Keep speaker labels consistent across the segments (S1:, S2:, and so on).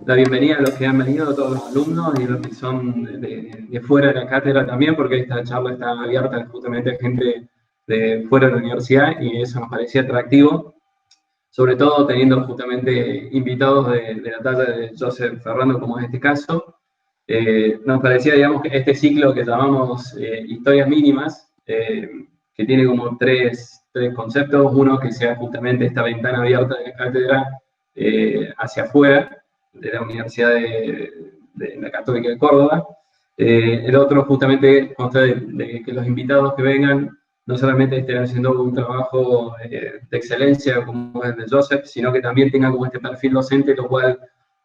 S1: la bienvenida a los que han venido, a todos los alumnos y los que son de fuera de la cátedra también, porque esta charla está abierta justamente a gente de fuera de la universidad y eso nos parecía atractivo, sobre todo teniendo justamente invitados de la talla de Joseph Ferrando, como es este caso. Nos parecía, digamos, que este ciclo que llamamos historias mínimas, que tiene como tres conceptos. Uno, que sea justamente esta ventana abierta de la cátedra hacia afuera, de la Universidad de la Católica de Córdoba. El otro, justamente, consta de que los invitados que vengan no solamente estén haciendo un trabajo de excelencia como es el de Joseph, sino que también tengan como este perfil docente, lo cual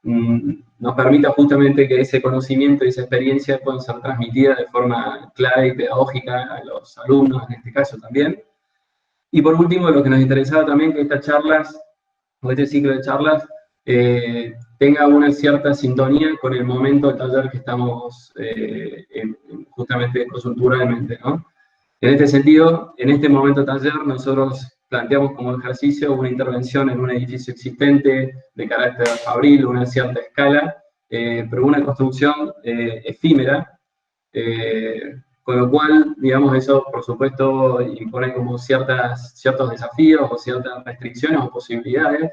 S1: nos permita justamente que ese conocimiento y esa experiencia puedan ser transmitidas de forma clara y pedagógica a los alumnos, en este caso también. Y por último, lo que nos interesaba también, que estas charlas, o este ciclo de charlas, tenga una cierta sintonía con el momento del taller que estamos justamente coyunturalmente, ¿no? En este sentido, en este momento taller, nosotros planteamos como ejercicio una intervención en un edificio existente de carácter fabril, una cierta escala, pero una construcción efímera, con lo cual, digamos, eso por supuesto impone como ciertos desafíos o ciertas restricciones o posibilidades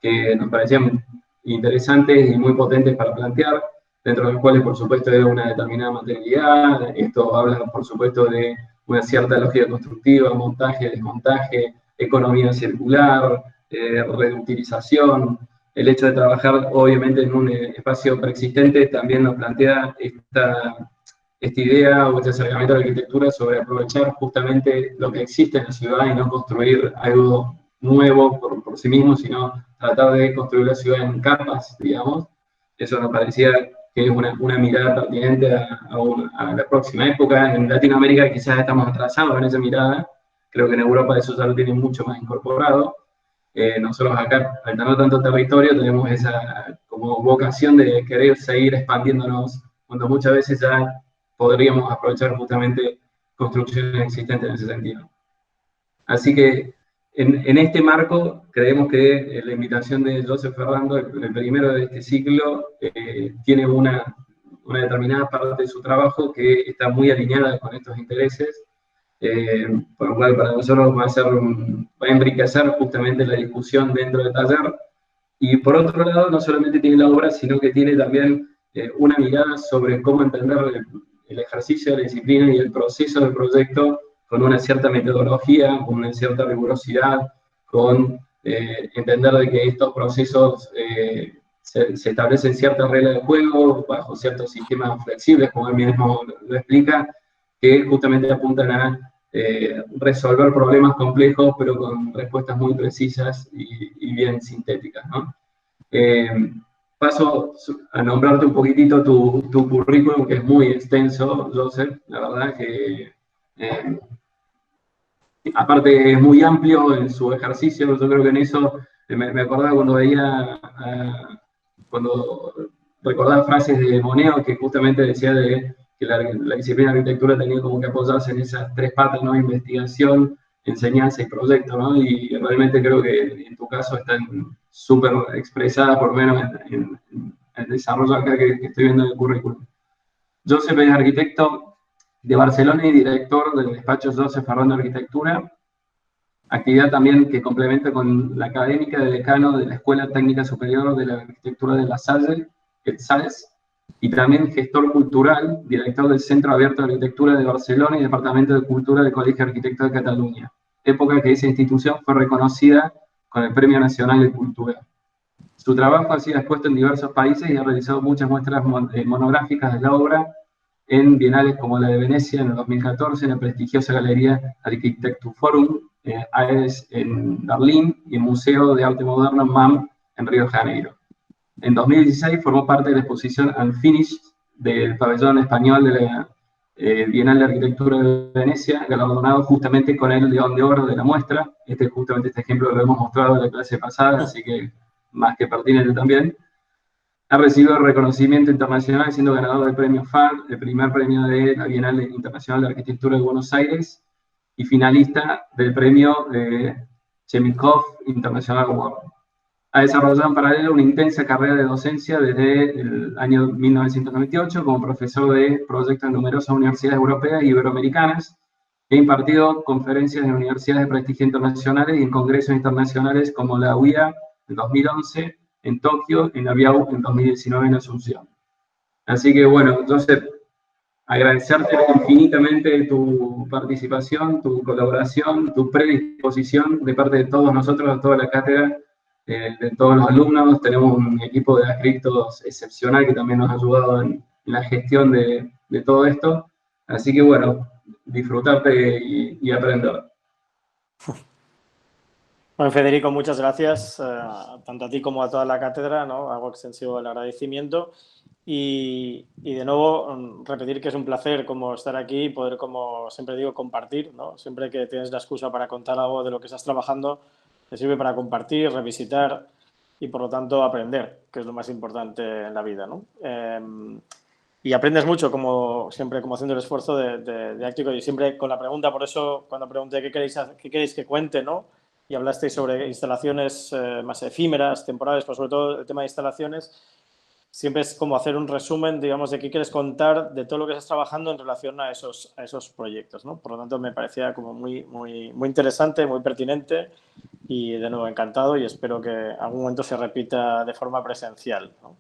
S1: que nos parecían interesantes y muy potentes para plantear, dentro de los cuales, por supuesto, de una determinada materialidad. Esto habla, por supuesto, de una cierta lógica constructiva, montaje, desmontaje, economía circular, reutilización. El hecho de trabajar, obviamente, en un espacio preexistente también nos plantea esta idea o este acercamiento a la arquitectura sobre aprovechar justamente lo que existe en la ciudad y no construir algo nuevo por sí mismo, sino tratar de construir la ciudad en capas, digamos. Eso nos parecía que es una mirada pertinente a la próxima época. En Latinoamérica quizás estamos atrasados en esa mirada, creo que en Europa eso ya lo tienen mucho más incorporado. Nosotros acá, al tener tanto territorio, tenemos esa como vocación de querer seguir expandiéndonos, cuando muchas veces ya podríamos aprovechar justamente construcciones existentes en ese sentido. Así que en este marco creemos que la invitación de Joseph Ferrando, el primero de este ciclo, tiene una determinada parte de su trabajo que está muy alineada con estos intereses, por lo cual para nosotros va a enriquecer justamente la discusión dentro del taller. Y por otro lado, no solamente tiene la obra, sino que tiene también una mirada sobre cómo entender el ejercicio de la disciplina y el proceso del proyecto con una cierta metodología, con una cierta rigurosidad, con entender de que estos procesos se establecen ciertas reglas de juego, bajo ciertos sistemas flexibles, como él mismo lo explica, que justamente apuntan a resolver problemas complejos, pero con respuestas muy precisas y bien sintéticas, ¿no? Paso a nombrarte un poquitito tu currículum, que es muy extenso, Joseph, la verdad que aparte es muy amplio en su ejercicio. Yo creo que en eso me acordaba cuando veía, cuando recordaba frases de Moneo, que justamente decía que la disciplina de arquitectura tenía como que apoyarse en esas tres patas, ¿no? Investigación, enseñanza y proyecto, ¿no? Y realmente creo que en tu caso están súper expresadas, por lo menos en el desarrollo acá que estoy viendo en el currículum. Joseph es arquitecto de Barcelona y director del despacho Joseph Ferrando Arquitectura, actividad también que complementa con la académica de decano de la Escuela Técnica Superior de la Arquitectura de La Salle, ETSALES, y también gestor cultural, director del Centro Abierto de Arquitectura de Barcelona y Departamento de Cultura del Colegio de Arquitectos de Cataluña, época que esa institución fue reconocida con el Premio Nacional de Cultura. Su trabajo ha sido expuesto en diversos países y ha realizado muchas muestras monográficas de la obra en bienales como la de Venecia en el 2014, en la prestigiosa galería Architecturforum AES en Berlín y el Museo de Arte Moderno MAM en Río de Janeiro. En 2016 formó parte de la exposición Unfinished del pabellón español de la Bienal de Arquitectura de Venecia, galardonado justamente con el León de Oro de la muestra. Justamente este ejemplo lo hemos mostrado en la clase pasada, así que más que pertinente también. Ha recibido reconocimiento internacional siendo ganador del premio FAR, el primer premio de la Bienal Internacional de Arquitectura de Buenos Aires, y finalista del premio Chemikov International Award. ha desarrollado en paralelo una intensa carrera de docencia desde el año 1998 como profesor de proyectos en numerosas universidades europeas y iberoamericanas. He impartido conferencias en universidades de prestigio internacionales y en congresos internacionales como la UIA en 2011, en Tokio, en la BIAU en 2019 en Asunción. Así que bueno, Joseph, agradecerte infinitamente tu participación, tu colaboración, tu predisposición de parte de todos nosotros, de toda la cátedra, de todos los alumnos. Tenemos un equipo de adscriptos excepcional que también nos ha ayudado en la gestión de todo esto. Así que bueno, disfrutarte y aprender.
S2: Bueno, Federico, muchas gracias, tanto a ti como a toda la cátedra, ¿no? Hago extensivo el agradecimiento y de nuevo repetir que es un placer como estar aquí y poder, como siempre digo, compartir, ¿no? Siempre que tienes la excusa para contar algo de lo que estás trabajando, te sirve para compartir, revisitar y, por lo tanto, aprender, que es lo más importante en la vida, ¿no? Y aprendes mucho, como siempre, como haciendo el esfuerzo de Áctico y siempre con la pregunta, por eso cuando pregunté qué queréis que cuente, ¿no? Y hablasteis sobre instalaciones más efímeras, temporales, pero sobre todo el tema de instalaciones, siempre es como hacer un resumen, digamos, de qué quieres contar de todo lo que estás trabajando en relación a esos proyectos, ¿no? Por lo tanto, me parecía como muy interesante, muy pertinente y, de nuevo, encantado y espero que algún momento se repita de forma presencial, ¿no?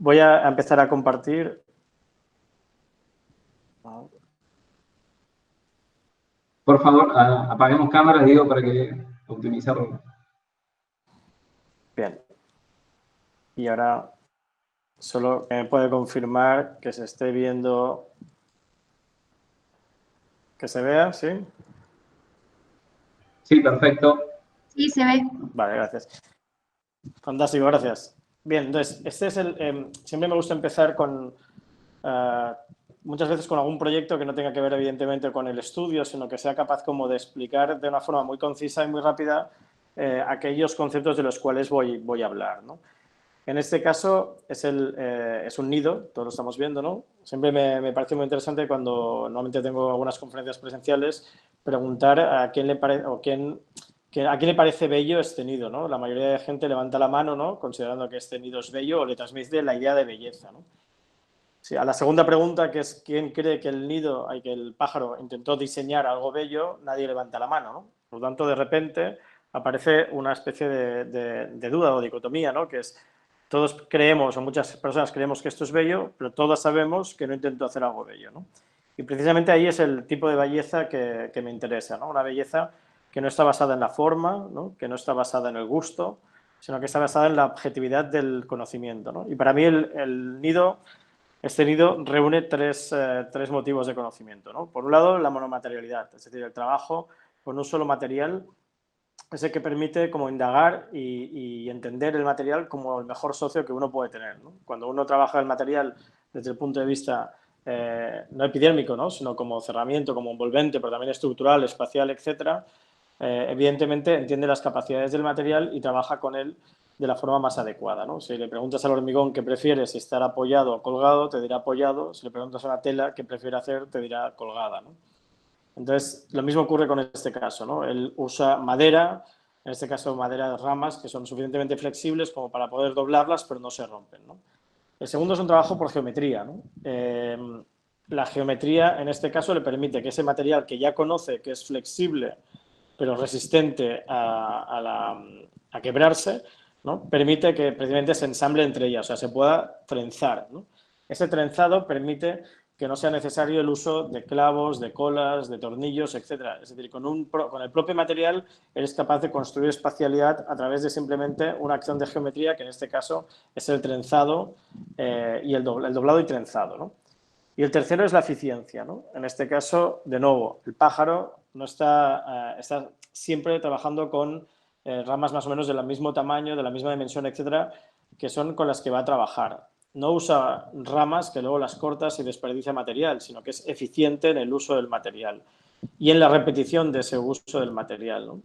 S2: Voy a empezar a compartir.
S1: Por favor, apaguemos cámaras, digo, para que optimizarlo.
S2: Bien. Y ahora solo me puede confirmar que se esté viendo, que se vea, ¿sí?
S1: Sí, perfecto.
S3: Sí, se ve.
S2: Vale, gracias. Fantástico, gracias. Bien, entonces, este es siempre me gusta empezar con, muchas veces con algún proyecto que no tenga que ver evidentemente con el estudio, sino que sea capaz como de explicar de una forma muy concisa y muy rápida aquellos conceptos de los cuales voy a hablar, ¿no? En este caso es un nido, todos lo estamos viendo, ¿no? Siempre me parece muy interesante cuando normalmente tengo algunas conferencias presenciales preguntar a quién le parece bello este nido, ¿no? La mayoría de gente levanta la mano, ¿no? Considerando que este nido es bello o le transmite la idea de belleza, ¿no? Sí, a la segunda pregunta, que es quién cree que que el pájaro intentó diseñar algo bello, nadie levanta la mano, ¿no? Por lo tanto, de repente aparece una especie de duda o dicotomía, ¿no? Que es, todos creemos, o muchas personas creemos que esto es bello, pero todas sabemos que no intentó hacer algo bello, ¿no? Y precisamente ahí es el tipo de belleza que me interesa, ¿no? Una belleza que no está basada en la forma, ¿no? Que no está basada en el gusto, sino que está basada en la objetividad del conocimiento, ¿no? Y para mí este nido reúne tres motivos de conocimiento, ¿no? Por un lado, la monomaterialidad, es decir, el trabajo con un solo material es el que permite como indagar y entender el material como el mejor socio que uno puede tener, ¿no? Cuando uno trabaja el material desde el punto de vista no epidérmico, ¿no? Sino como cerramiento, como envolvente, pero también estructural, espacial, etcétera, evidentemente entiende las capacidades del material y trabaja con él de la forma más adecuada, ¿no? Si le preguntas al hormigón qué prefiere, si estar apoyado o colgado, te dirá apoyado. Si le preguntas a una tela qué prefiere hacer, te dirá colgada, ¿no? Entonces, lo mismo ocurre con este caso, ¿no? Él usa madera, en este caso madera de ramas, que son suficientemente flexibles como para poder doblarlas, pero no se rompen, ¿no? El segundo es un trabajo por geometría, ¿no? La geometría, en este caso, le permite que ese material que ya conoce, que es flexible, pero resistente a quebrarse, ¿no? Permite que precisamente se ensamble entre ellas, o sea, se pueda trenzar, ¿no? Ese trenzado permite que no sea necesario el uso de clavos, de colas, de tornillos, etc. Es decir, con el propio material eres capaz de construir espacialidad a través de simplemente una acción de geometría, que en este caso es el trenzado y el doblado y trenzado, ¿no? Y el tercero es la eficiencia, ¿no? En este caso, de nuevo, el pájaro no está siempre trabajando con ramas más o menos del mismo tamaño, de la misma dimensión, etcétera, que son con las que va a trabajar. No usa ramas que luego las cortas y desperdicia material, sino que es eficiente en el uso del material y en la repetición de ese uso del material, ¿no?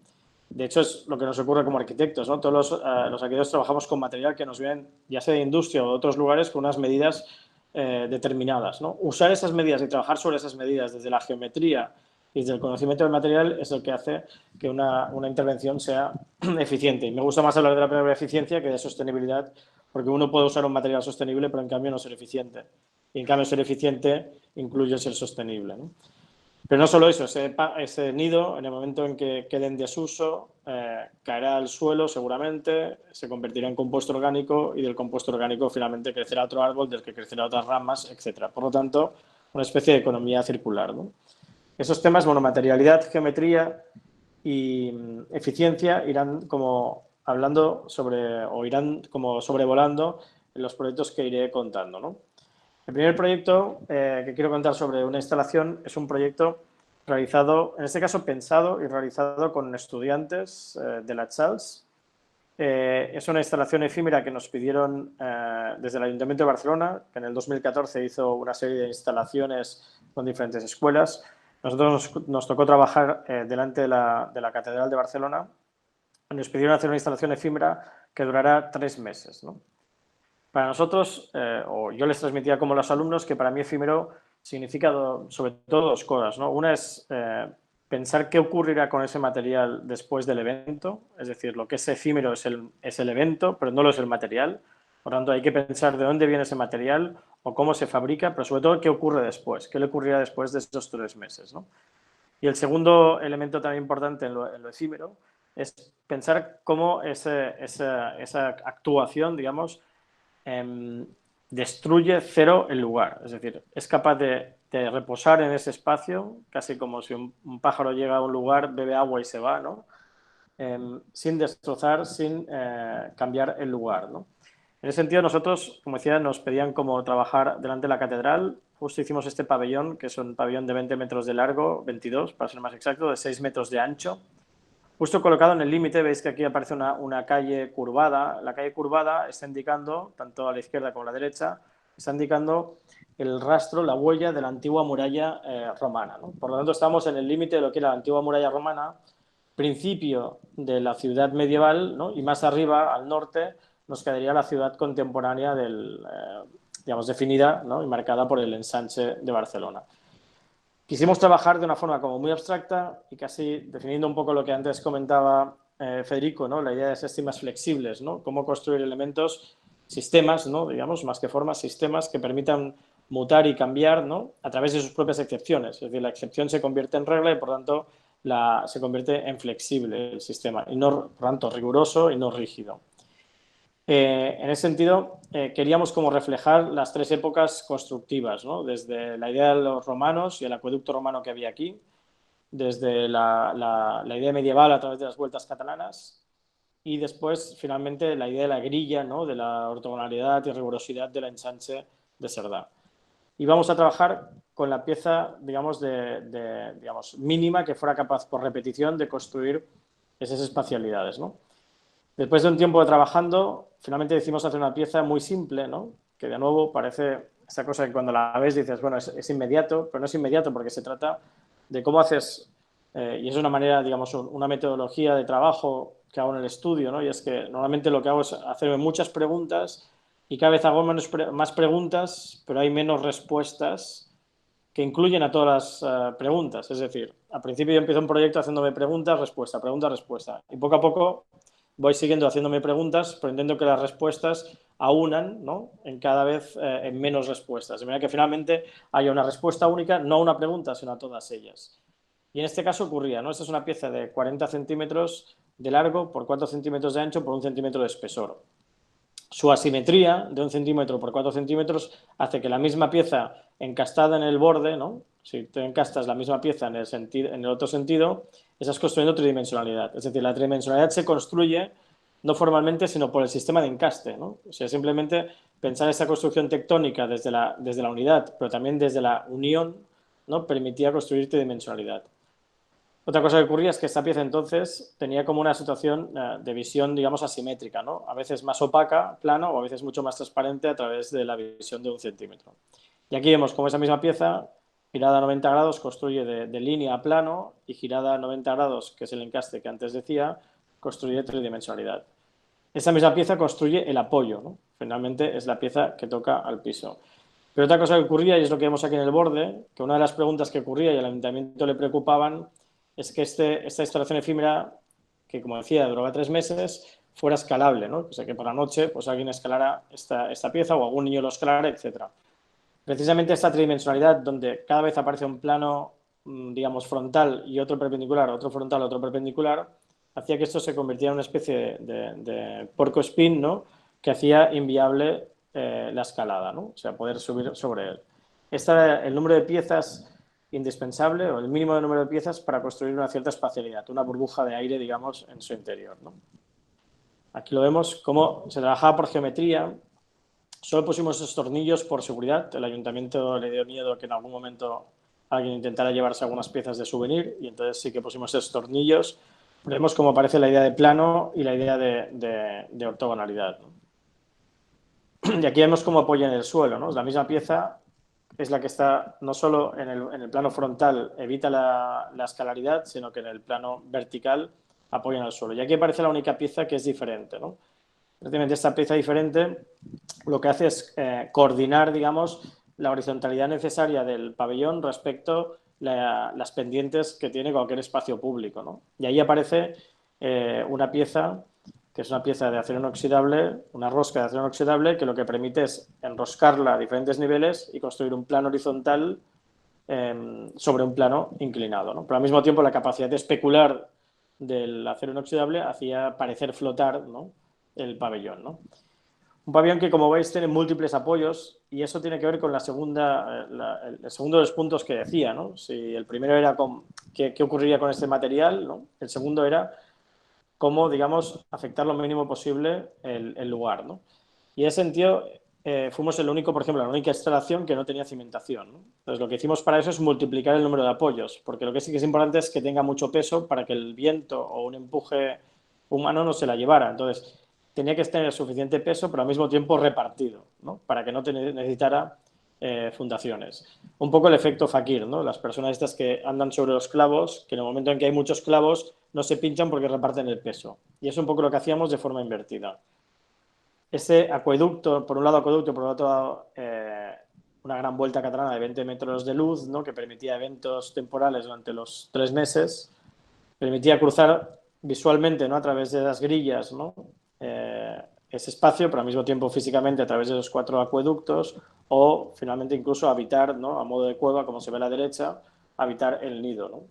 S2: De hecho, es lo que nos ocurre como arquitectos, ¿no? Todos los arquitectos trabajamos con material que nos vienen, ya sea de industria o de otros lugares, con unas medidas determinadas, ¿no? Usar esas medidas y trabajar sobre esas medidas desde la geometría y desde el conocimiento del material es el que hace que una intervención sea eficiente. Y me gusta más hablar de la palabra eficiencia que de sostenibilidad, porque uno puede usar un material sostenible, pero en cambio no ser eficiente. Y en cambio ser eficiente incluye ser sostenible, ¿no? Pero no solo eso, ese nido, en el momento en que quede en desuso, caerá al suelo seguramente, se convertirá en compuesto orgánico y del compuesto orgánico finalmente crecerá otro árbol, del que crecerá otras ramas, etc. Por lo tanto, una especie de economía circular, ¿no? Esos temas, monomaterialidad, geometría y eficiencia irán como hablando sobre, o irán como sobrevolando en los proyectos que iré contando, ¿no? El primer proyecto que quiero contar sobre una instalación es un proyecto realizado, en este caso pensado y realizado con estudiantes de la Charles. Es una instalación efímera que nos pidieron desde el Ayuntamiento de Barcelona, que en el 2014 hizo una serie de instalaciones con diferentes escuelas. Nosotros nos tocó trabajar delante de la Catedral de Barcelona. Nos pidieron hacer una instalación efímera que durará 3 meses, ¿no? Para nosotros, o yo les transmitía como los alumnos, que para mí efímero significa sobre todo 2 cosas, ¿no? Una es pensar qué ocurrirá con ese material después del evento, es decir, lo que es efímero es el evento, pero no lo es el material. Por lo tanto, hay que pensar de dónde viene ese material o cómo se fabrica, pero sobre todo qué ocurre después, qué le ocurrirá después de esos 3 meses, ¿no? Y el segundo elemento también importante en lo efímero es pensar cómo esa actuación, digamos, destruye cero el lugar. Es decir, es capaz de reposar en ese espacio, casi como si un pájaro llega a un lugar, bebe agua y se va, ¿no? Sin destrozar, sin cambiar el lugar, ¿no? En ese sentido, nosotros, como decía, nos pedían como trabajar delante de la catedral. Justo hicimos este pabellón, que es un pabellón de 20 metros de largo, 22 para ser más exacto, de 6 metros de ancho. Justo colocado en el límite, veis que aquí aparece una calle curvada. La calle curvada está indicando, tanto a la izquierda como a la derecha, está indicando el rastro, la huella de la antigua muralla romana, ¿no? Por lo tanto, estamos en el límite de lo que era la antigua muralla romana, principio de la ciudad medieval, ¿no? Y más arriba, al norte, nos quedaría la ciudad contemporánea digamos, definida, ¿no? Y marcada por el ensanche de Barcelona. Quisimos trabajar de una forma como muy abstracta y casi definiendo un poco lo que antes comentaba Federico, ¿no? La idea de sistemas flexibles, ¿no? Cómo construir elementos, sistemas, ¿no? Digamos, más que formas, sistemas que permitan mutar y cambiar, ¿no? A través de sus propias excepciones. Es decir, la excepción se convierte en regla y, por tanto, se convierte en flexible el sistema y, no, por tanto, riguroso y no rígido. En ese sentido, queríamos como reflejar las 3 épocas constructivas, ¿no? Desde la idea de los romanos y el acueducto romano que había aquí, desde la idea medieval a través de las vueltas catalanas y después, finalmente, la idea de la grilla, ¿no? De la ortogonalidad y rigurosidad del ensanche de Cerdà. Y vamos a trabajar con la pieza, digamos, digamos, mínima que fuera capaz, por repetición, de construir esas espacialidades, ¿no? Después de un tiempo de trabajando, finalmente decidimos hacer una pieza muy simple, ¿no? Que de nuevo parece esa cosa que cuando la ves dices, bueno, es inmediato, pero no es inmediato porque se trata de cómo haces, y es una manera, digamos, una metodología de trabajo que hago en el estudio, ¿no? Y es que normalmente lo que hago es hacerme muchas preguntas y cada vez hago más preguntas, pero hay menos respuestas que incluyen a todas las preguntas. Es decir, al principio yo empiezo un proyecto haciéndome preguntas, respuesta, pregunta, respuesta. Y poco a poco voy siguiendo haciéndome preguntas, pero intento que las respuestas aunan, ¿no? En cada vez en menos respuestas. De manera que finalmente haya una respuesta única, no a una pregunta, sino a todas ellas. Y en este caso ocurría, ¿no? Esta es una pieza de 40 centímetros de largo por 4 centímetros de ancho por 1 centímetro de espesor. Su asimetría de 1 centímetro por 4 centímetros hace que la misma pieza encastada en el borde, ¿no? Si te encastas la misma pieza en el otro sentido, estás construyendo tridimensionalidad. Es decir, la tridimensionalidad se construye no formalmente, sino por el sistema de encaste, ¿no? O sea, simplemente pensar esa construcción tectónica desde la unidad, pero también desde la unión, ¿no? Permitía construir tridimensionalidad. Otra cosa que ocurría es que esta pieza entonces tenía como una situación de visión, digamos, asimétrica, ¿no? A veces más opaca, plano, o a veces mucho más transparente a través de la visión de 1 centímetro. Y aquí vemos cómo esa misma pieza, girada a 90 grados, construye de línea a plano y girada a 90 grados, que es el encaste que antes decía, construye tridimensionalidad. Esa misma pieza construye el apoyo, ¿no? Finalmente es la pieza que toca al piso. Pero otra cosa que ocurría, y es lo que vemos aquí en el borde, que una de las preguntas que ocurría y al ayuntamiento le preocupaban es que esta instalación efímera, que como decía, duraba 3 meses, fuera escalable, ¿no? O sea, que por la noche pues alguien escalara esta pieza o algún niño lo escalara, etcétera. Precisamente esta tridimensionalidad, donde cada vez aparece un plano, digamos, frontal y otro perpendicular, otro frontal, otro perpendicular, hacía que esto se convirtiera en una especie de porco spin, ¿no? Que hacía inviable la escalada, ¿no? O sea, poder subir sobre él. Este era el número de piezas indispensable, o el mínimo de número de piezas para construir una cierta espacialidad, una burbuja de aire, digamos, en su interior, ¿no? Aquí lo vemos cómo se trabajaba por geometría. Solo pusimos esos tornillos por seguridad. El ayuntamiento le dio miedo que en algún momento alguien intentara llevarse algunas piezas de souvenir y entonces sí que pusimos esos tornillos. Vemos cómo aparece la idea de plano y la idea de ortogonalidad, ¿no? Y aquí vemos cómo apoya en el suelo, ¿no? La misma pieza es la que está no solo en el plano frontal evita la escalaridad, sino que en el plano vertical apoya en el suelo. Y aquí aparece la única pieza que es diferente, ¿no? Prácticamente esta pieza diferente lo que hace es coordinar, digamos, la horizontalidad necesaria del pabellón respecto a las pendientes que tiene cualquier espacio público, ¿no? Y ahí aparece una pieza que es una pieza de acero inoxidable, una rosca de acero inoxidable, que lo que permite es enroscarla a diferentes niveles y construir un plano horizontal sobre un plano inclinado, ¿no? Pero al mismo tiempo la capacidad de especular del acero inoxidable hacía parecer flotar, ¿no?, el pabellón, ¿no? Un pabellón que, como veis, tiene múltiples apoyos y eso tiene que ver con el segundo de los puntos que decía, ¿no? Si el primero era qué ocurriría con este material, ¿no? El segundo era cómo, digamos, afectar lo mínimo posible el lugar, ¿no? Y en ese sentido, fuimos el único, por ejemplo, la única instalación que no tenía cimentación, ¿no? Entonces, lo que hicimos para eso es multiplicar el número de apoyos, porque lo que sí que es importante es que tenga mucho peso para que el viento o un empuje humano no se la llevara. Entonces, tenía que tener suficiente peso, pero al mismo tiempo repartido, ¿no? Para que no necesitara fundaciones. Un poco el efecto Fakir, ¿no? Las personas estas que andan sobre los clavos, que en el momento en que hay muchos clavos no se pinchan porque reparten el peso. Y es un poco lo que hacíamos de forma invertida. Ese acueducto, por un lado acueducto, por otro lado una gran vuelta catalana de 20 metros de luz, ¿no?, que permitía eventos temporales durante los 3 meses, permitía cruzar visualmente, ¿no?, a través de las grillas, ¿no?, ese espacio, pero al mismo tiempo físicamente a través de los 4 acueductos, o finalmente incluso habitar, ¿no?, a modo de cueva, como se ve a la derecha, habitar el nido, ¿no?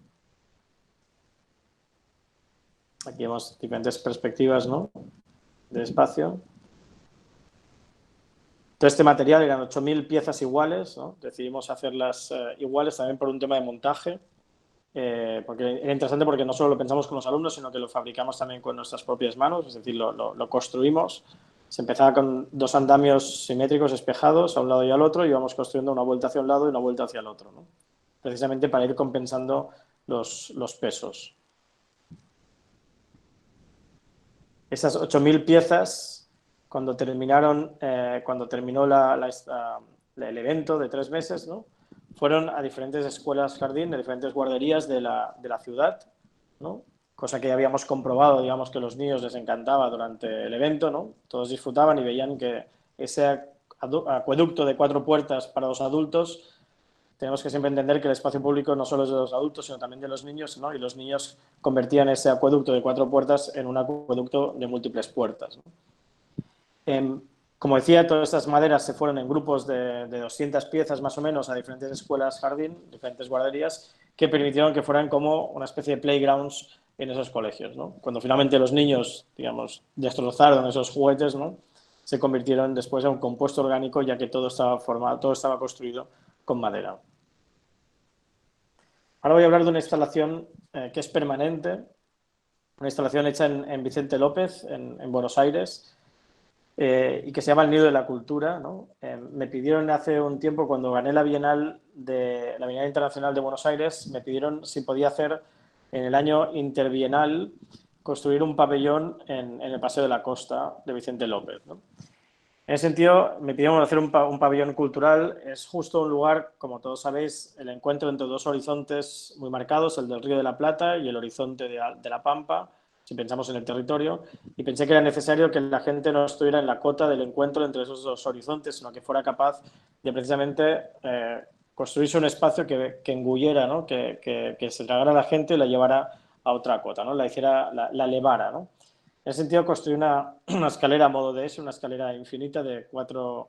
S2: Aquí vemos diferentes perspectivas, ¿no?, de espacio. Todo este material eran 8.000 piezas iguales, ¿no? Decidimos hacerlas iguales también por un tema de montaje, porque era interesante porque no solo lo pensamos con los alumnos, sino que lo fabricamos también con nuestras propias manos, es decir, lo construimos. Se empezaba con 2 andamios simétricos espejados a un lado y al otro y íbamos construyendo una vuelta hacia un lado y una vuelta hacia el otro, ¿no?, precisamente para ir compensando los pesos. Esas 8.000 piezas, cuando terminó el evento de 3 meses, ¿no?, fueron a diferentes escuelas jardín, de diferentes guarderías de la ciudad, ¿no?, cosa que habíamos comprobado, digamos, que a los niños les encantaba durante el evento, ¿no? Todos disfrutaban y veían que ese acueducto de 4 puertas para los adultos, tenemos que siempre entender que el espacio público no solo es de los adultos, sino también de los niños, ¿no? Y los niños convertían ese acueducto de 4 puertas en un acueducto de múltiples puertas, ¿no? Como decía, todas estas maderas se fueron en grupos de 200 piezas más o menos a diferentes escuelas jardín, diferentes guarderías, que permitieron que fueran como una especie de playgrounds en esos colegios, ¿no? Cuando finalmente los niños, digamos, destrozaron esos juguetes, ¿no?, se convirtieron después en un compuesto orgánico, ya que todo estaba construido con madera. Ahora voy a hablar de una instalación que es permanente, una instalación hecha en Vicente López, en Buenos Aires, y que se llama el Nido de la Cultura, ¿no? Me pidieron hace un tiempo, cuando gané la Bienal Internacional de Buenos Aires, me pidieron si podía hacer en el año interbienal construir un pabellón en el Paseo de la Costa de Vicente López, ¿no? En ese sentido, me pidieron hacer un pabellón cultural. Es justo un lugar, como todos sabéis, el encuentro entre 2 horizontes muy marcados, el del Río de la Plata y el horizonte de la Pampa, si pensamos en el territorio, y pensé que era necesario que la gente no estuviera en la cota del encuentro entre esos dos horizontes, sino que fuera capaz de precisamente construirse un espacio que engullera, ¿no? que se tragara a la gente y la llevara a otra cota, ¿no? La elevara, ¿no? En ese sentido, construí una escalera a modo de S, una escalera infinita de cuatro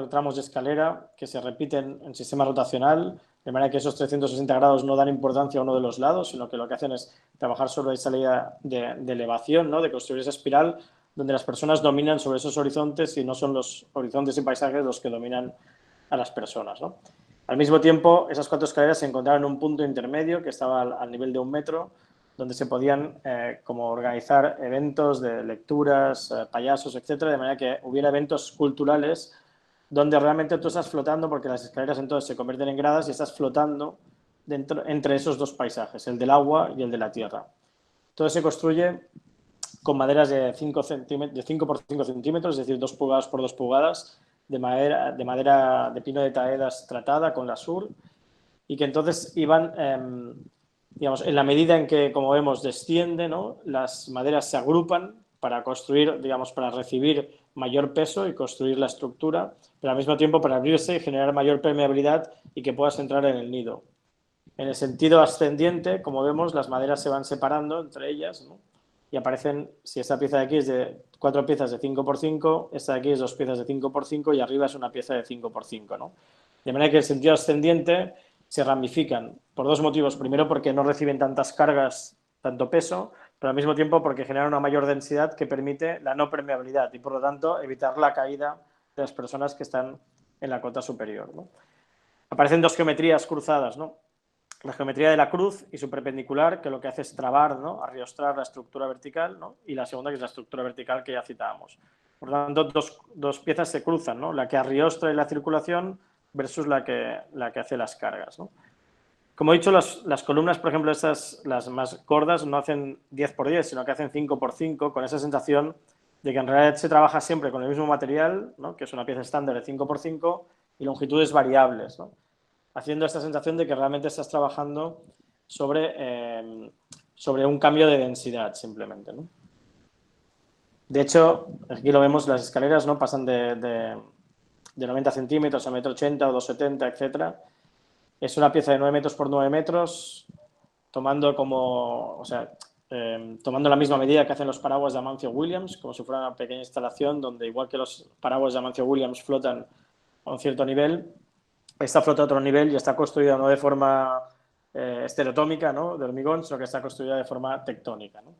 S2: tramos de escalera que se repiten en sistema rotacional, de manera que esos 360 grados no dan importancia a uno de los lados, sino que lo que hacen es trabajar sobre esa línea de elevación, ¿no? De construir esa espiral donde las personas dominan sobre esos horizontes y no son los horizontes y paisajes los que dominan a las personas, ¿no? Al mismo tiempo, esas 4 escaleras se encontraban en un punto intermedio que estaba al nivel de 1 metro, donde se podían como organizar eventos de lecturas, payasos, etcétera, de manera que hubiera eventos culturales donde realmente tú estás flotando, porque las escaleras entonces se convierten en gradas y estás flotando entre esos dos paisajes, el del agua y el de la tierra. Todo se construye con maderas de 5 por 5 centímetros, es decir, 2 pulgadas por 2 pulgadas, de madera de pino de Taedas tratada con la sur, y que entonces iban, digamos, en la medida en que, como vemos, desciende, ¿no? Las maderas se agrupan para construir, digamos, para recibir mayor peso y construir la estructura, pero al mismo tiempo para abrirse y generar mayor permeabilidad y que puedas entrar en el nido. En el sentido ascendiente, como vemos, las maderas se van separando entre ellas, ¿no? Y aparecen, si esta pieza de aquí es de 4 piezas de 5 por 5, esta de aquí es 2 piezas de 5 por 5 y arriba es una pieza de 5 por 5, ¿no? De manera que en el sentido ascendiente se ramifican por 2 motivos. Primero, porque no reciben tantas cargas, tanto peso, pero al mismo tiempo porque generan una mayor densidad que permite la no permeabilidad y, por lo tanto, evitar la caída de las personas que están en la cota superior, ¿no? Aparecen 2 geometrías cruzadas, ¿no? La geometría de la cruz y su perpendicular, que lo que hace es trabar, ¿no? Arriostrar la estructura vertical, ¿no? Y la segunda, que es la estructura vertical que ya citábamos. Por lo tanto, dos piezas se cruzan, ¿no? La que arriostra la circulación versus la que hace las cargas, ¿no? Como he dicho, las columnas, por ejemplo, las más gordas, no hacen 10 por 10, sino que hacen 5 por 5, con esa sensación de que en realidad se trabaja siempre con el mismo material, ¿no? Que es una pieza estándar de 5 por 5 y longitudes variables, ¿no? Haciendo esta sensación de que realmente estás trabajando sobre un cambio de densidad, simplemente, ¿no? De hecho, aquí lo vemos, las escaleras, ¿no? Pasan de 90 centímetros a 1,80 m o 2,70 m, etcétera. Es una pieza de 9 metros por 9 metros, tomando tomando la misma medida que hacen los paraguas de Amancio Williams, como si fuera una pequeña instalación donde, igual que los paraguas de Amancio Williams flotan a un cierto nivel, esta flota a otro nivel y está construida no de forma estereotómica, ¿no? De hormigón, sino que está construida de forma tectónica, ¿no?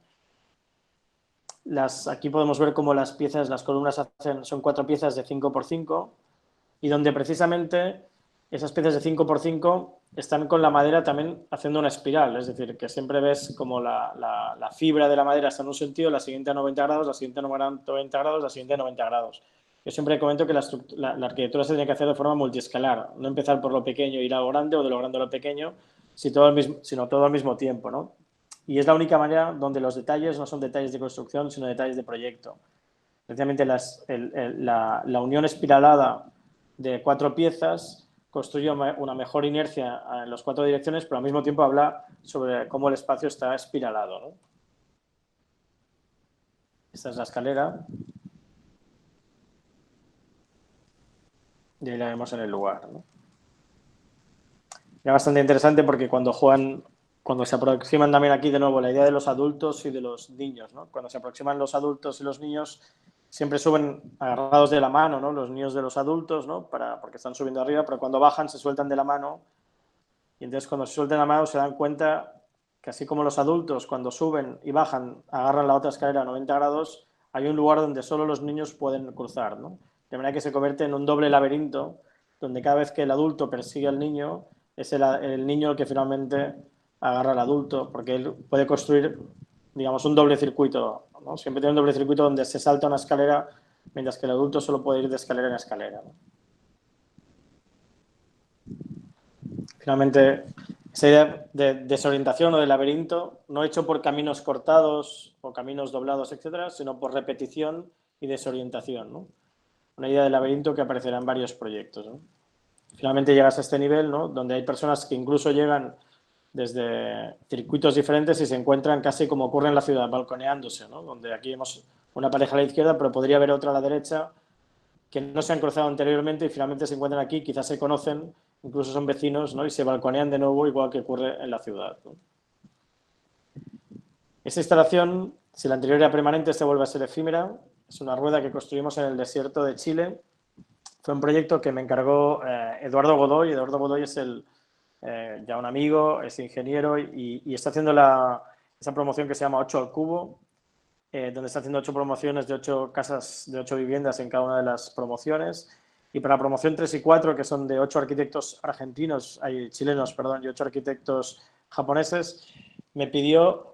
S2: Aquí podemos ver cómo las columnas son 4 piezas de 5 por 5 y donde precisamente esas piezas de 5 por 5 están con la madera también haciendo una espiral, es decir, que siempre ves como la fibra de la madera está en un sentido, la siguiente a 90 grados, la siguiente a 90 grados, la siguiente a 90 grados. Yo siempre comento que la arquitectura se tiene que hacer de forma multiescalar, no empezar por lo pequeño e ir a lo grande o de lo grande a lo pequeño, sino todo al mismo tiempo, ¿no? Y es la única manera donde los detalles no son detalles de construcción, sino detalles de proyecto. Precisamente la unión espiralada de 4 piezas construye una mejor inercia en las 4 direcciones, pero al mismo tiempo habla sobre cómo el espacio está espiralado, ¿no? Esta es la escalera. Y ahí la vemos en el lugar, ¿no? Es bastante interesante porque cuando se aproximan también aquí de nuevo la idea de los adultos y de los niños, ¿no? Cuando se aproximan los adultos y los niños, siempre suben agarrados de la mano, ¿no? Los niños de los adultos, ¿no? Porque están subiendo arriba, pero cuando bajan se sueltan de la mano y entonces cuando se sueltan la mano se dan cuenta que así como los adultos cuando suben y bajan agarran la otra escalera a 90 grados, hay un lugar donde solo los niños pueden cruzar, ¿no? De manera que se convierte en un doble laberinto donde cada vez que el adulto persigue al niño es el niño el que finalmente agarra al adulto, porque él puede construir, digamos, un doble circuito, ¿no? Siempre tiene un doble circuito donde se salta una escalera, mientras que el adulto solo puede ir de escalera en escalera, ¿no? Finalmente, esa idea de desorientación o de laberinto, no hecho por caminos cortados o caminos doblados, etcétera, sino por repetición y desorientación, ¿no? Una idea de laberinto que aparecerá en varios proyectos, ¿no? Finalmente llegas a este nivel, ¿no? Donde hay personas que incluso llegan desde circuitos diferentes y se encuentran casi como ocurre en la ciudad, balconeándose, ¿no? Donde aquí vemos una pareja a la izquierda, pero podría haber otra a la derecha que no se han cruzado anteriormente y finalmente se encuentran aquí, quizás se conocen, incluso son vecinos, ¿no? Y se balconean de nuevo, igual que ocurre en la ciudad, ¿no? Esta instalación, si la anterior era permanente, se vuelve a ser efímera. Es una rueda que construimos en el desierto de Chile. Fue un proyecto que me encargó Eduardo Godoy. Eduardo Godoy es ya un amigo, es ingeniero y está haciendo esa promoción que se llama 8 al cubo, donde está haciendo 8 promociones de 8 casas, de 8 viviendas en cada una de las promociones. Y para la promoción 3 y 4, que son de 8 arquitectos chilenos, perdón, y 8 arquitectos japoneses, me pidió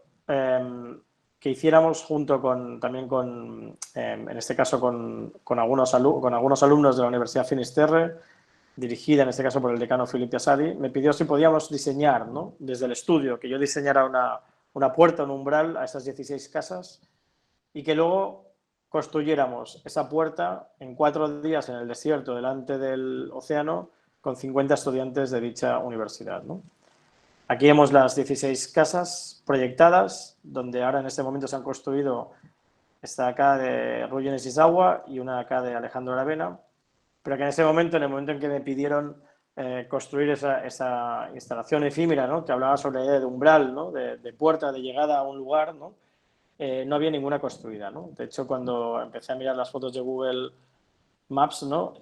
S2: que hiciéramos también en este caso con algunos alumnos de la Universidad Finisterre, dirigida en este caso por el decano Filipe Asadi, me pidió si podíamos diseñar, ¿no? Desde el estudio, que yo diseñara una puerta, un umbral a esas 16 casas y que luego construyéramos esa puerta en 4 días en el desierto delante del océano con 50 estudiantes de dicha universidad, ¿no? Aquí vemos las 16 casas proyectadas, donde ahora en este momento se han construido esta acá de Ruggen Ishizawa y una acá de Alejandro Aravena, pero que en ese momento, en el momento en que me pidieron construir esa instalación efímera, ¿no? Que hablaba sobre la idea de umbral, ¿no? De puerta de llegada a un lugar, ¿no? No había ninguna construida, ¿no? De hecho, cuando empecé a mirar las fotos de Google Maps, ¿no?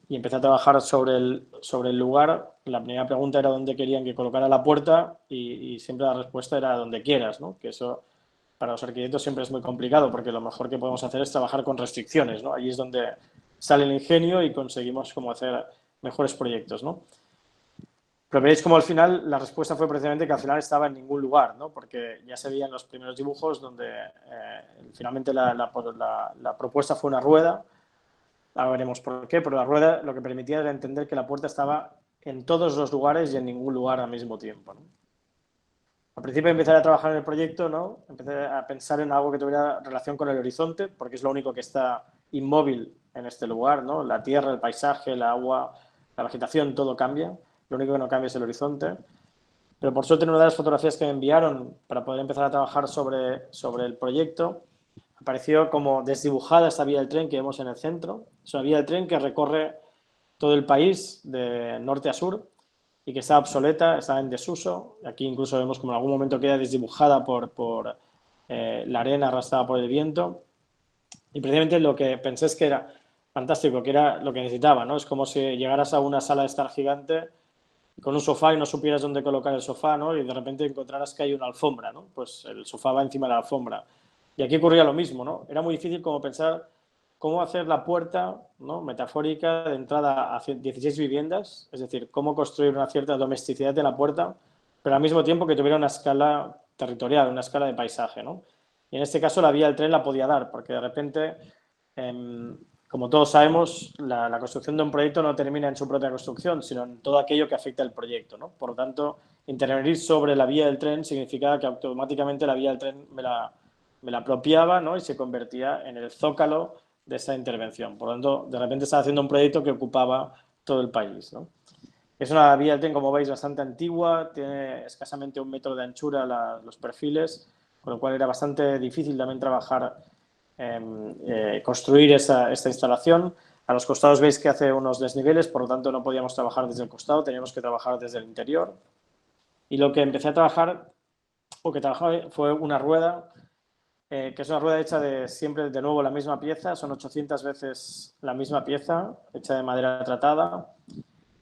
S2: Y empecé a trabajar sobre el lugar, la primera pregunta era dónde querían que colocara la puerta y siempre la respuesta era donde quieras, ¿no? Que eso para los arquitectos siempre es muy complicado porque lo mejor que podemos hacer es trabajar con restricciones, ¿no? Allí es donde sale el ingenio y conseguimos como hacer mejores proyectos, ¿no? Pero veis como al final la respuesta fue precisamente que al final estaba en ningún lugar, ¿no? Porque ya se veían los primeros dibujos donde finalmente la propuesta fue una rueda. Ahora veremos por qué, pero la rueda lo que permitía era entender que la puerta estaba en todos los lugares y en ningún lugar al mismo tiempo, ¿no? Al principio empecé a trabajar en el proyecto, ¿no? Empecé a pensar en algo que tuviera relación con el horizonte, porque es lo único que está inmóvil en este lugar, ¿no? La tierra, el paisaje, el agua, la vegetación, todo cambia. Lo único que no cambia es el horizonte. Pero por suerte en una de las fotografías que me enviaron para poder empezar a trabajar sobre el proyecto, apareció como desdibujada esta vía del tren que vemos en el centro. Es una vía del tren que recorre todo el país de norte a sur y que está obsoleta, está en desuso. Aquí incluso vemos como en algún momento queda desdibujada por la arena arrastrada por el viento. Y precisamente lo que pensé es que era fantástico, que era lo que necesitaba, ¿no? Es como si llegaras a una sala de estar gigante con un sofá y no supieras dónde colocar el sofá, ¿no? Y de repente encontraras que hay una alfombra, ¿no? Pues el sofá va encima de la alfombra. Y aquí ocurría lo mismo, ¿no? Era muy difícil como pensar cómo hacer la puerta, ¿no? Metafórica de entrada a 16 viviendas, es decir, cómo construir una cierta domesticidad en la puerta, pero al mismo tiempo que tuviera una escala territorial, una escala de paisaje, ¿no? Y en este caso la vía del tren la podía dar, porque de repente, como todos sabemos, la construcción de un proyecto no termina en su propia construcción, sino en todo aquello que afecta al proyecto, ¿no? Por lo tanto, intervenir sobre la vía del tren significaba que automáticamente la vía del tren me la apropiaba, ¿no? Y se convertía en el zócalo de esa intervención. Por lo tanto, de repente estaba haciendo un proyecto que ocupaba todo el país, ¿no? Es una vía del tren, como veis, bastante antigua, tiene escasamente 1 metro de anchura los perfiles, con lo cual era bastante difícil también trabajar, construir esta instalación. A los costados veis que hace unos desniveles, por lo tanto no podíamos trabajar desde el costado, teníamos que trabajar desde el interior. Y lo que empecé a trabajar, o que trabajaba, fue una rueda, que es una rueda hecha siempre de nuevo la misma pieza, son 800 veces la misma pieza, hecha de madera tratada.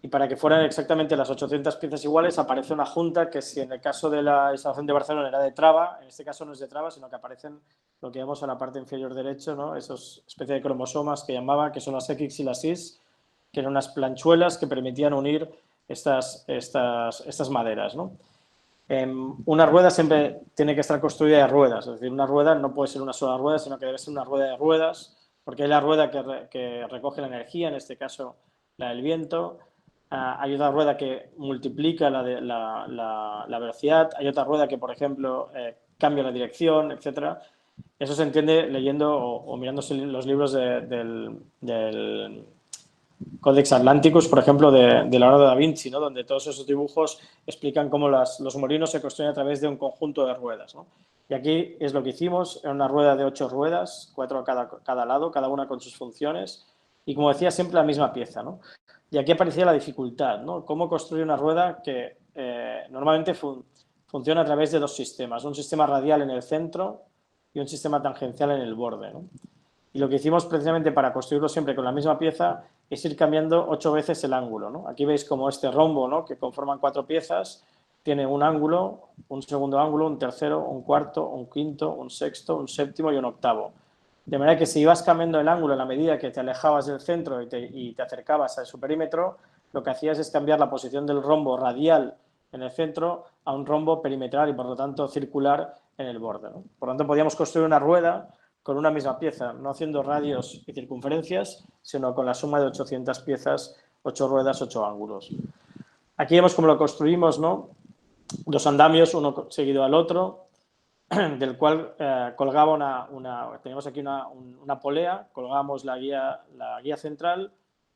S2: Y para que fueran exactamente las 800 piezas iguales, aparece una junta que, si en el caso de la instalación de Barcelona era de traba, en este caso no es de traba, sino que aparecen lo que vemos en la parte inferior derecho, ¿no? Esos especie de cromosomas que llamaba, que son las X y las Y, que eran unas planchuelas que permitían unir estas maderas, ¿no? Una rueda siempre tiene que estar construida de ruedas, es decir, una rueda no puede ser una sola rueda, sino que debe ser una rueda de ruedas, porque hay la rueda que recoge la energía, en este caso la del viento. Hay otra rueda que multiplica la velocidad, hay otra rueda que, por ejemplo, cambia la dirección, etc. Eso se entiende leyendo o mirándose los libros del Codex Atlanticus, por ejemplo, de Leonardo da Vinci, ¿no? Donde todos esos dibujos explican cómo los molinos se construyen a través de un conjunto de ruedas, ¿no? Y aquí es lo que hicimos, era una rueda de 8 ruedas, 4 a cada lado, cada una con sus funciones, y como decía, siempre la misma pieza, ¿no? Y aquí aparecía la dificultad, ¿no? Cómo construir una rueda que normalmente funciona a través de dos sistemas, un sistema radial en el centro y un sistema tangencial en el borde, ¿no? Y lo que hicimos precisamente para construirlo siempre con la misma pieza es ir cambiando 8 veces el ángulo, ¿no? Aquí veis como este rombo, ¿no? Que conforman 4 piezas, tiene un ángulo, un segundo ángulo, un tercero, un cuarto, un quinto, un sexto, un séptimo y un octavo. De manera que si ibas cambiando el ángulo en la medida que te alejabas del centro y te acercabas a su perímetro, lo que hacías es cambiar la posición del rombo radial en el centro a un rombo perimetral y por lo tanto circular en el borde, ¿no? Por lo tanto, podíamos construir una rueda con una misma pieza, no haciendo radios y circunferencias, sino con la suma de 800 piezas, 8 ruedas, 8 ángulos. Aquí vemos cómo lo construimos, ¿no? Dos andamios, uno seguido al otro, del cual colgaba tenemos aquí una polea, colgábamos la guía central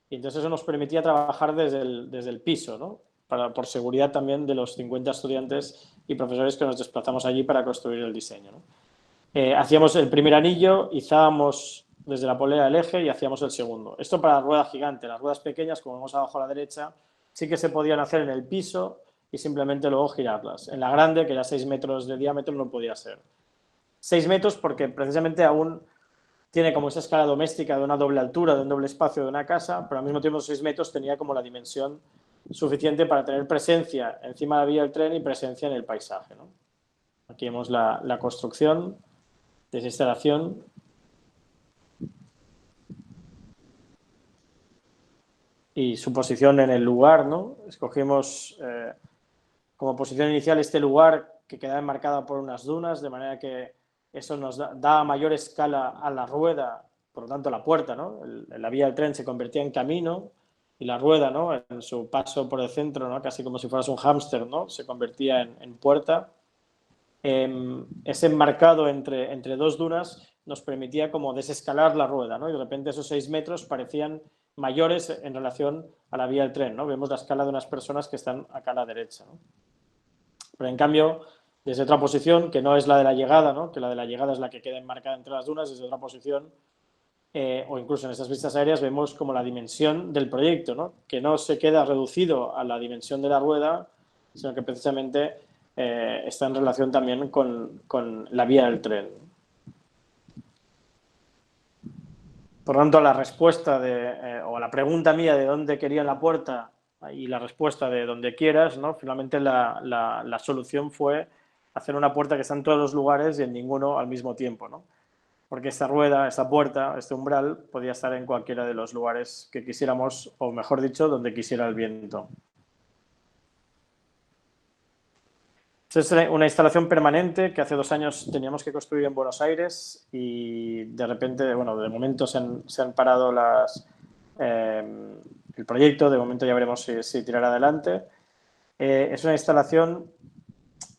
S2: y entonces eso nos permitía trabajar desde el piso, ¿no? Por seguridad también de los 50 estudiantes y profesores que nos desplazamos allí para construir el diseño, ¿no? Hacíamos el primer anillo, izábamos desde la polea el eje y hacíamos el segundo. Esto para la rueda gigante. Las ruedas pequeñas, como vemos abajo a la derecha, sí que se podían hacer en el piso y simplemente luego girarlas. En la grande, que era 6 metros de diámetro, no podía ser. 6 metros porque precisamente aún tiene como esa escala doméstica de una doble altura, de un doble espacio de una casa, pero al mismo tiempo 6 metros tenía como la dimensión suficiente para tener presencia encima de la vía del tren y presencia en el paisaje, ¿no? Aquí vemos la construcción de esa instalación. Y su posición en el lugar, ¿no? Escogimos como posición inicial este lugar que quedaba enmarcado por unas dunas, de manera que eso nos da mayor escala a la rueda, por lo tanto la puerta, ¿no? La vía del tren se convertía en camino y la rueda, ¿no? En su paso por el centro, ¿no? Casi como si fueras un hámster, ¿no? Se convertía en puerta. Ese enmarcado entre dos dunas nos permitía como desescalar la rueda, ¿no? Y de repente esos 6 metros parecían mayores en relación a la vía del tren, ¿no? Vemos la escala de unas personas que están acá a la derecha, ¿no? Pero en cambio, desde otra posición, que no es la de la llegada, ¿no? Que la de la llegada es la que queda enmarcada entre las dunas, desde otra posición, o incluso en estas vistas aéreas, vemos como la dimensión del proyecto, ¿no? Que no se queda reducido a la dimensión de la rueda, sino que precisamente está en relación también con la vía del tren. Por lo tanto, la respuesta o la pregunta mía de dónde querían la puerta y la respuesta de donde quieras, ¿no? Finalmente la solución fue hacer una puerta que está en todos los lugares y en ninguno al mismo tiempo, ¿no? Porque esta rueda, esta puerta, este umbral podía estar en cualquiera de los lugares que quisiéramos, o mejor dicho, donde quisiera el viento. Es una instalación permanente que hace 2 años teníamos que construir en Buenos Aires y de repente, bueno, de momento se han parado el proyecto, de momento ya veremos si tirará adelante. Es una instalación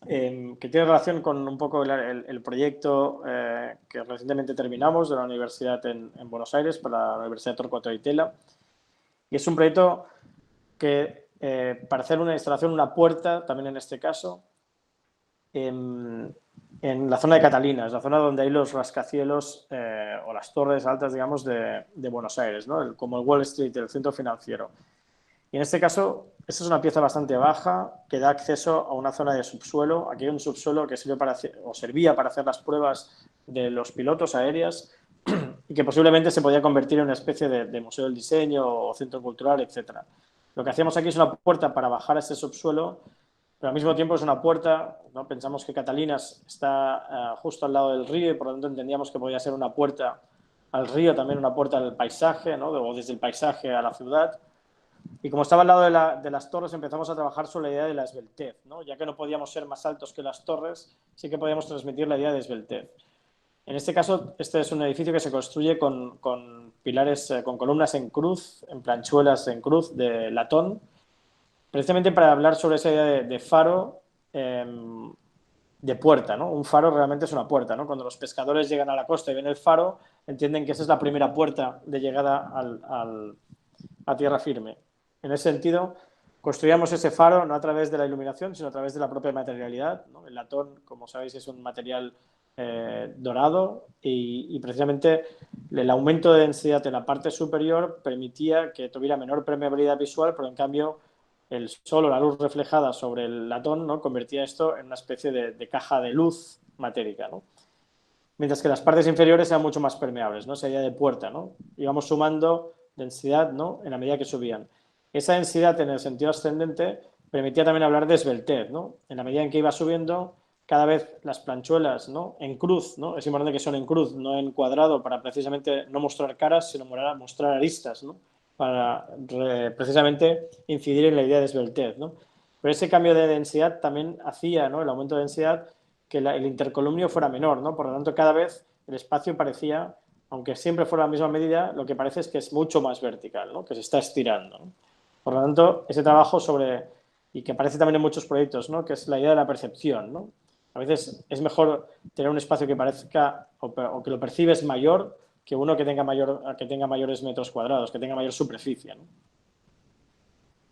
S2: que tiene relación con un poco el proyecto que recientemente terminamos de la universidad en Buenos Aires, para la Universidad Torcuato Di Tella. Y es un proyecto que, para hacer una instalación, una puerta, también en este caso, en la zona de Catalina, es la zona donde hay los rascacielos o las torres altas, digamos, de Buenos Aires, ¿no? Como el Wall Street, el centro financiero. Y en este caso, esta es una pieza bastante baja que da acceso a una zona de subsuelo. Aquí hay un subsuelo que servía para hacer las pruebas de los pilotos aéreos y que posiblemente se podía convertir en una especie de museo del diseño o centro cultural, etc. Lo que hacíamos aquí es una puerta para bajar a este subsuelo, pero al mismo tiempo es una puerta, ¿no? Pensamos que Catalinas está justo al lado del río y por lo tanto entendíamos que podía ser una puerta al río, también una puerta al paisaje, ¿no? O desde el paisaje a la ciudad. Y como estaba al lado de las torres, empezamos a trabajar sobre la idea de la esbeltez, ¿no? Ya que no podíamos ser más altos que las torres, sí que podíamos transmitir la idea de esbeltez. En este caso, este es un edificio que se construye con pilares, con columnas en cruz, en planchuelas en cruz de latón, precisamente para hablar sobre esa idea de faro de puerta, ¿no? Un faro realmente es una puerta, ¿no? Cuando los pescadores llegan a la costa y ven el faro, entienden que esa es la primera puerta de llegada a tierra firme. En ese sentido, construíamos ese faro no a través de la iluminación, sino a través de la propia materialidad, ¿no? El latón, como sabéis, es un material dorado y precisamente el aumento de densidad en la parte superior permitía que tuviera menor permeabilidad visual, pero en cambio el sol o la luz reflejada sobre el latón, ¿no? Convertía esto en una especie de caja de luz matérica, ¿no? Mientras que las partes inferiores eran mucho más permeables, ¿no? Sería de puerta, ¿no? Íbamos sumando densidad, ¿no? En la medida que subían. Esa densidad en el sentido ascendente permitía también hablar de esbeltez, ¿no? En la medida en que iba subiendo, cada vez las planchuelas, ¿no? En cruz, ¿no? Es importante que son en cruz, no en cuadrado, para precisamente no mostrar caras, sino mostrar aristas, ¿no? Para precisamente incidir en la idea de esbeltez, ¿no? Pero ese cambio de densidad también hacía, ¿no? El aumento de densidad que el intercolumnio fuera menor, ¿no? Por lo tanto, cada vez el espacio parecía, aunque siempre fuera la misma medida, lo que parece es que es mucho más vertical, ¿no? Que se está estirando, ¿no? Por lo tanto, ese trabajo sobre, y que aparece también en muchos proyectos, ¿no? Que es la idea de la percepción, ¿no? A veces es mejor tener un espacio que parezca o que lo percibes mayor que uno que tenga mayores metros cuadrados, que tenga mayor superficie, ¿no?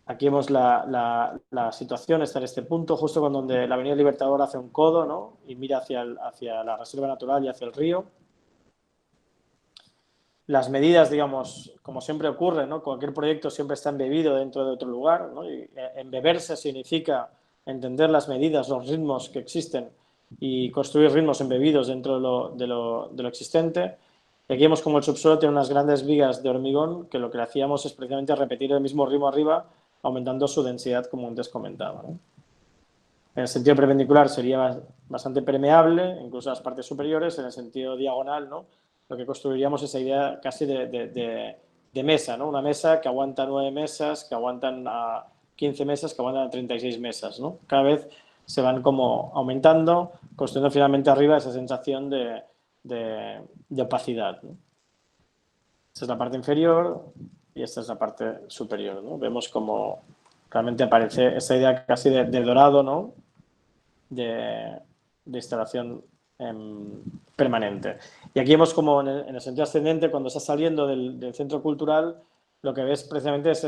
S2: Aquí vemos la situación, está en este punto, justo con donde la Avenida Libertador hace un codo, ¿no? Y mira hacia la reserva natural y hacia el río. Las medidas, digamos, como siempre ocurre, ¿no? Cualquier proyecto siempre está embebido dentro de otro lugar, ¿no? Y embeberse significa entender las medidas, los ritmos que existen y construir ritmos embebidos dentro de lo existente. Y aquí vemos como el subsuelo tiene unas grandes vigas de hormigón que lo que hacíamos es precisamente repetir el mismo ritmo arriba, aumentando su densidad, como antes comentaba, ¿no? En el sentido perpendicular sería bastante permeable, incluso las partes superiores. En el sentido diagonal, ¿no? Lo que construiríamos es esa idea casi de mesa, ¿no? Una mesa que aguanta 9 mesas, que aguantan a 15 mesas, que aguantan a 36 mesas, ¿no? Cada vez se van como aumentando, construyendo finalmente arriba esa sensación de opacidad, ¿no? Esta es la parte inferior y esta es la parte superior, ¿no? Vemos como realmente aparece esa idea casi de dorado, ¿no? De instalación permanente. Y aquí vemos como en el sentido ascendente, cuando está saliendo del centro cultural, lo que ves precisamente es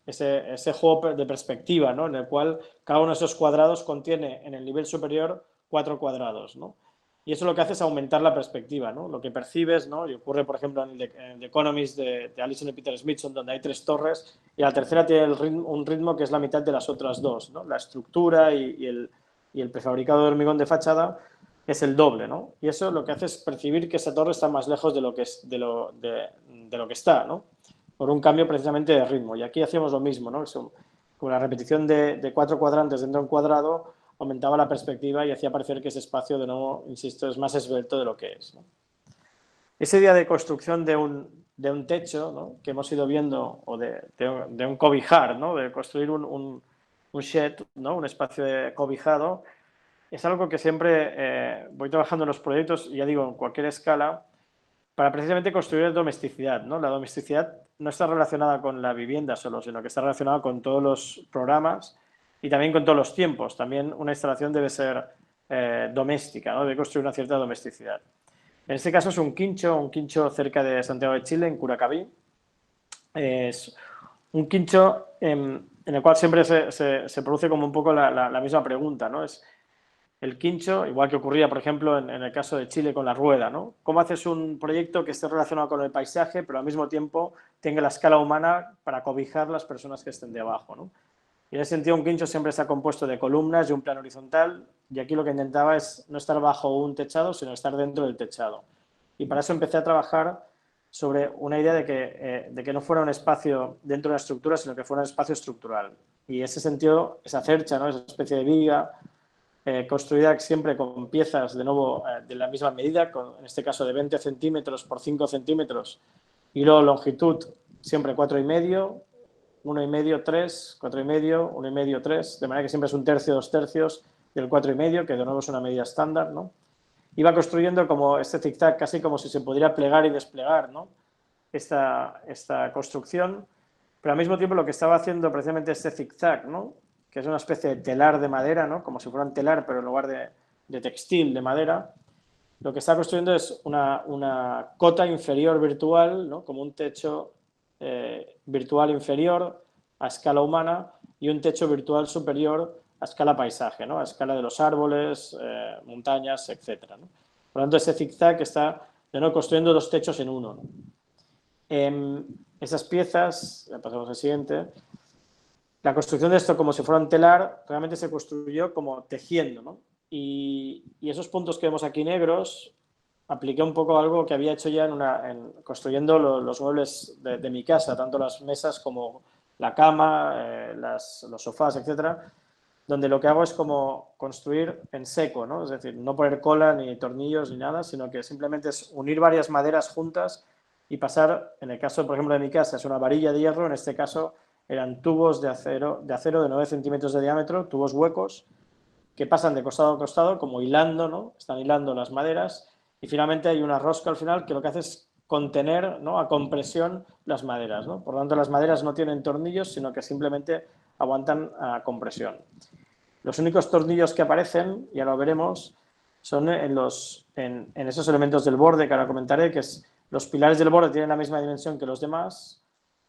S2: ese juego de perspectiva, ¿no? En el cual cada uno de esos cuadrados contiene en el nivel superior 4 cuadrados, ¿no? Y eso lo que hace es aumentar la perspectiva, ¿no? Lo que percibes, ¿no? Y ocurre, por ejemplo, en The Economist de Alison y Peter Smithson, donde hay 3 torres, y la tercera tiene un ritmo que es la mitad de las otras 2, ¿no? La estructura y el prefabricado de hormigón de fachada es el doble, ¿no? Y eso lo que hace es percibir que esa torre está más lejos de lo que está, ¿no? Por un cambio precisamente de ritmo. Y aquí hacíamos lo mismo, ¿no? Con la repetición de 4 cuadrantes dentro de un cuadrado, aumentaba la perspectiva y hacía parecer que ese espacio, de nuevo, insisto, es más esbelto de lo que es, ¿no? Esa idea de construcción de un techo, ¿no? Que hemos ido viendo, o de un cobijar, ¿no? De construir un shed, ¿no? Un espacio cobijado, es algo que siempre voy trabajando en los proyectos, ya digo, en cualquier escala, para precisamente construir domesticidad, ¿no? La domesticidad no está relacionada con la vivienda solo, sino que está relacionada con todos los programas y también con todos los tiempos. También una instalación debe ser doméstica, ¿no? Debe construir una cierta domesticidad. En este caso es un quincho cerca de Santiago de Chile, en Curacaví. Es un quincho en el cual siempre se produce como un poco la misma pregunta, ¿no? Es el quincho, igual que ocurría, por ejemplo, en el caso de Chile con la rueda, ¿no? ¿Cómo haces un proyecto que esté relacionado con el paisaje, pero al mismo tiempo tenga la escala humana para cobijar las personas que estén debajo, ¿no? Y en ese sentido, un quincho siempre está compuesto de columnas y un plano horizontal, y aquí lo que intentaba es no estar bajo un techado, sino estar dentro del techado. Y para eso empecé a trabajar sobre una idea de que no fuera un espacio dentro de una estructura, sino que fuera un espacio estructural. Y en ese sentido, esa cercha, ¿no? Esa especie de viga, construida siempre con piezas, de nuevo, de la misma medida, en este caso de 20 centímetros por 5 centímetros, y luego longitud siempre 4,5, 1,5, 3, 4,5, 1,5, 3, de manera que siempre es un tercio, 2 tercios del 4,5, que de nuevo es una medida estándar, ¿no? Iba construyendo como este zigzag, casi como si se pudiera plegar y desplegar, ¿no? Esta construcción, pero al mismo tiempo lo que estaba haciendo precisamente este zigzag, ¿no? Que es una especie de telar de madera, ¿no? Como si fuera un telar, pero en lugar de textil de madera, lo que está construyendo es una cota inferior virtual, ¿no? Como un techo virtual inferior a escala humana y un techo virtual superior a escala paisaje, ¿no? A escala de los árboles, montañas, etc., ¿no? Por lo tanto, ese zigzag está construyendo dos techos en uno, ¿no? Esas piezas, ya pasamos al siguiente, la construcción de esto como si fuera un telar realmente se construyó como tejiendo, ¿no? Y esos puntos que vemos aquí negros, apliqué un poco algo que había hecho ya construyendo los muebles de mi casa, tanto las mesas como la cama, los sofás, etcétera, donde lo que hago es como construir en seco, ¿no? Es decir, no poner cola ni tornillos ni nada, sino que simplemente es unir varias maderas juntas y pasar, en el caso, por ejemplo, de mi casa, es una varilla de hierro, en este caso eran tubos de acero de 9 centímetros de diámetro, tubos huecos, que pasan de costado a costado, como hilando, ¿no? Están hilando las maderas, y finalmente hay una rosca al final que lo que hace es contener, ¿no?, a compresión las maderas, ¿no? Por lo tanto, las maderas no tienen tornillos, sino que simplemente aguantan a compresión. Los únicos tornillos que aparecen, ya lo veremos, son en esos elementos del borde que ahora comentaré, que es los pilares del borde tienen la misma dimensión que los demás,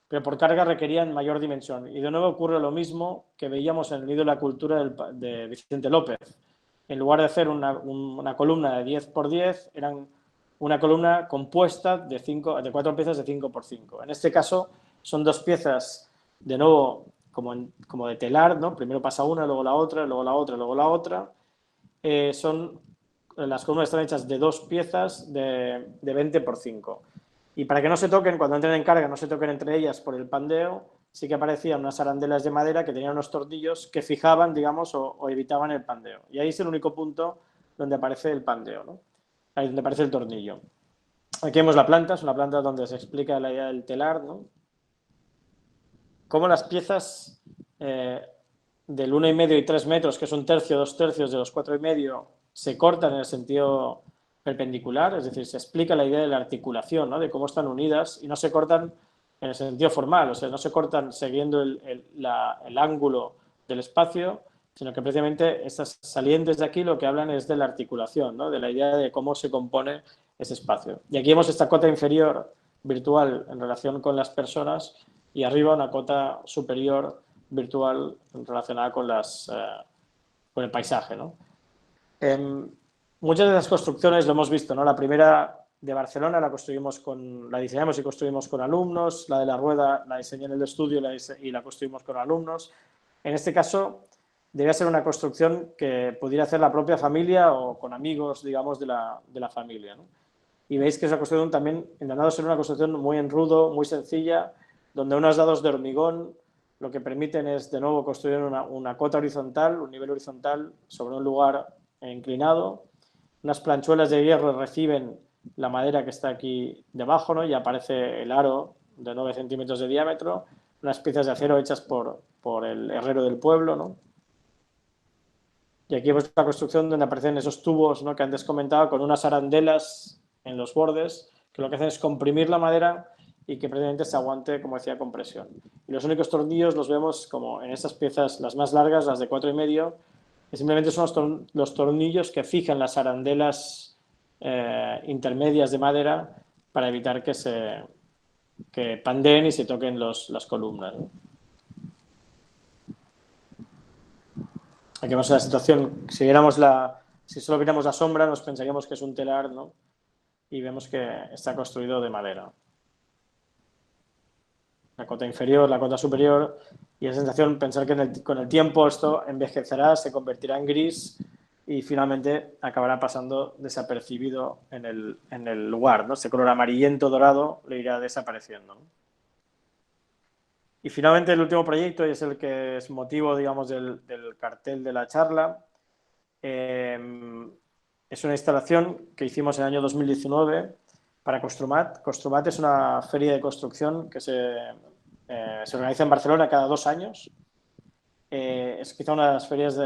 S2: pero por carga requerían mayor dimensión. Y de nuevo ocurre lo mismo que veíamos en el nido de la cultura de Vicente López. En lugar de hacer una columna de 10 por 10, eran una columna compuesta de 4 piezas de 5 por 5. En este caso son dos piezas, de nuevo, como de telar, ¿no? Primero pasa una, luego la otra, luego la otra, luego la otra. Las columnas están hechas de dos piezas de 20 por 5. Y para que no se toquen, cuando entren en carga, no se toquen entre ellas por el pandeo, sí que aparecían unas arandelas de madera que tenían unos tornillos que fijaban, digamos, o evitaban el pandeo. Y ahí es el único punto donde aparece el pandeo, ¿no? Ahí es donde aparece el tornillo. Aquí vemos la planta, es una planta donde se explica la idea del telar, ¿no? Cómo las piezas del 1,5 y 3 metros, que es un tercio, 2 tercios de los 4,5, se cortan en el sentido perpendicular, es decir, se explica la idea de la articulación, ¿no?, de cómo están unidas, y no se cortan en el sentido formal, o sea, no se cortan siguiendo el ángulo del espacio, sino que precisamente estas salientes de aquí lo que hablan es de la articulación, ¿no?, de la idea de cómo se compone ese espacio. Y aquí vemos esta cota inferior virtual en relación con las personas y arriba una cota superior virtual relacionada con el paisaje, ¿no? Muchas de las construcciones lo hemos visto, ¿no? La primera de Barcelona la diseñamos y construimos con alumnos, la de la Rueda la diseñé en el estudio y la construimos con alumnos. En este caso, debía ser una construcción que pudiera hacer la propia familia o con amigos, digamos, de la familia, ¿no? Y veis que es una construcción también, intentando ser una construcción muy en rudo, muy sencilla, donde unos dados de hormigón lo que permiten es, de nuevo, construir una cota horizontal, un nivel horizontal sobre un lugar inclinado. Unas planchuelas de hierro reciben la madera que está aquí debajo, ¿no?, y aparece el aro de 9 centímetros de diámetro, unas piezas de acero hechas por el herrero del pueblo, ¿no? Y aquí vemos la construcción donde aparecen esos tubos, ¿no?, que antes comentaba, con unas arandelas en los bordes, que lo que hacen es comprimir la madera y que precisamente se aguante, como decía, con presión. Y los únicos tornillos los vemos como en estas piezas, las más largas, las de 4,5, que simplemente son los tornillos que fijan las arandelas intermedias de madera para evitar que pandeen y se toquen las columnas, ¿no? Aquí vemos la situación. Si solo viéramos la sombra, nos pensaríamos que es un telar, ¿no?, y vemos que está construido de madera. La cota inferior, la cota superior, y la sensación, pensar que con el tiempo esto envejecerá, se convertirá en gris y finalmente acabará pasando desapercibido en el lugar, ¿no? Ese color amarillento dorado le irá desapareciendo, ¿no? Y finalmente el último proyecto, y es el que es motivo, digamos, del cartel de la charla, es una instalación que hicimos en el año 2019 para Construmat. Construmat es una feria de construcción que se organiza en Barcelona cada 2 años. Es quizá una de las ferias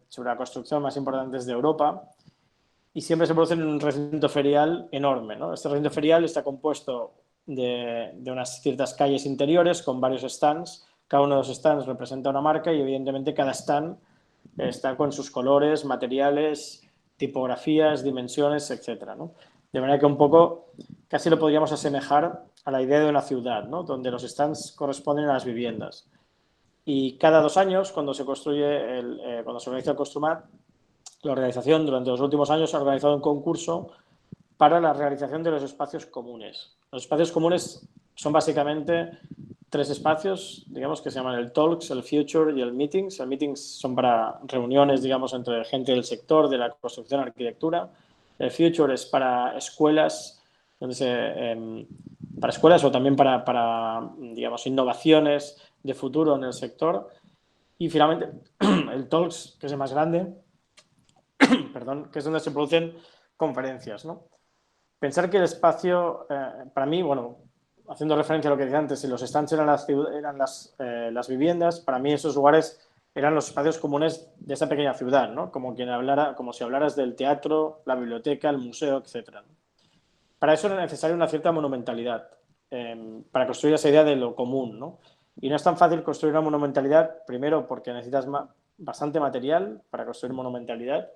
S2: sobre la construcción más importantes de Europa y siempre se produce en un recinto ferial enorme, ¿no? Este recinto ferial está compuesto de unas ciertas calles interiores con varios stands. Cada uno de los stands representa una marca y evidentemente cada stand está con sus colores, materiales, tipografías, dimensiones, etcétera, ¿no? De manera que un poco casi lo podríamos asemejar a la idea de una ciudad, ¿no? Donde los stands corresponden a las viviendas. Y cada 2 años, cuando se construye, cuando se organiza el Construmat, la organización durante los últimos años ha organizado un concurso para la realización de los espacios comunes. Los espacios comunes son básicamente 3 espacios, digamos, que se llaman el Talks, el Future y el Meetings. El Meetings son para reuniones, digamos, entre gente del sector de la construcción y arquitectura. El Future es para escuelas, para escuelas o también para, digamos, innovaciones de futuro en el sector. Y finalmente, el Talks, que es el más grande, perdón, que es donde se producen conferencias, ¿no? Pensar que el espacio, para mí, bueno, haciendo referencia a lo que decía antes, si los stands eran las viviendas, para mí esos lugares eran los espacios comunes de esa pequeña ciudad, ¿no? Como si hablaras del teatro, la biblioteca, el museo, etc. Para eso era necesaria una cierta monumentalidad, para construir esa idea de lo común, ¿no? Y no es tan fácil construir una monumentalidad, primero porque necesitas bastante material para construir monumentalidad,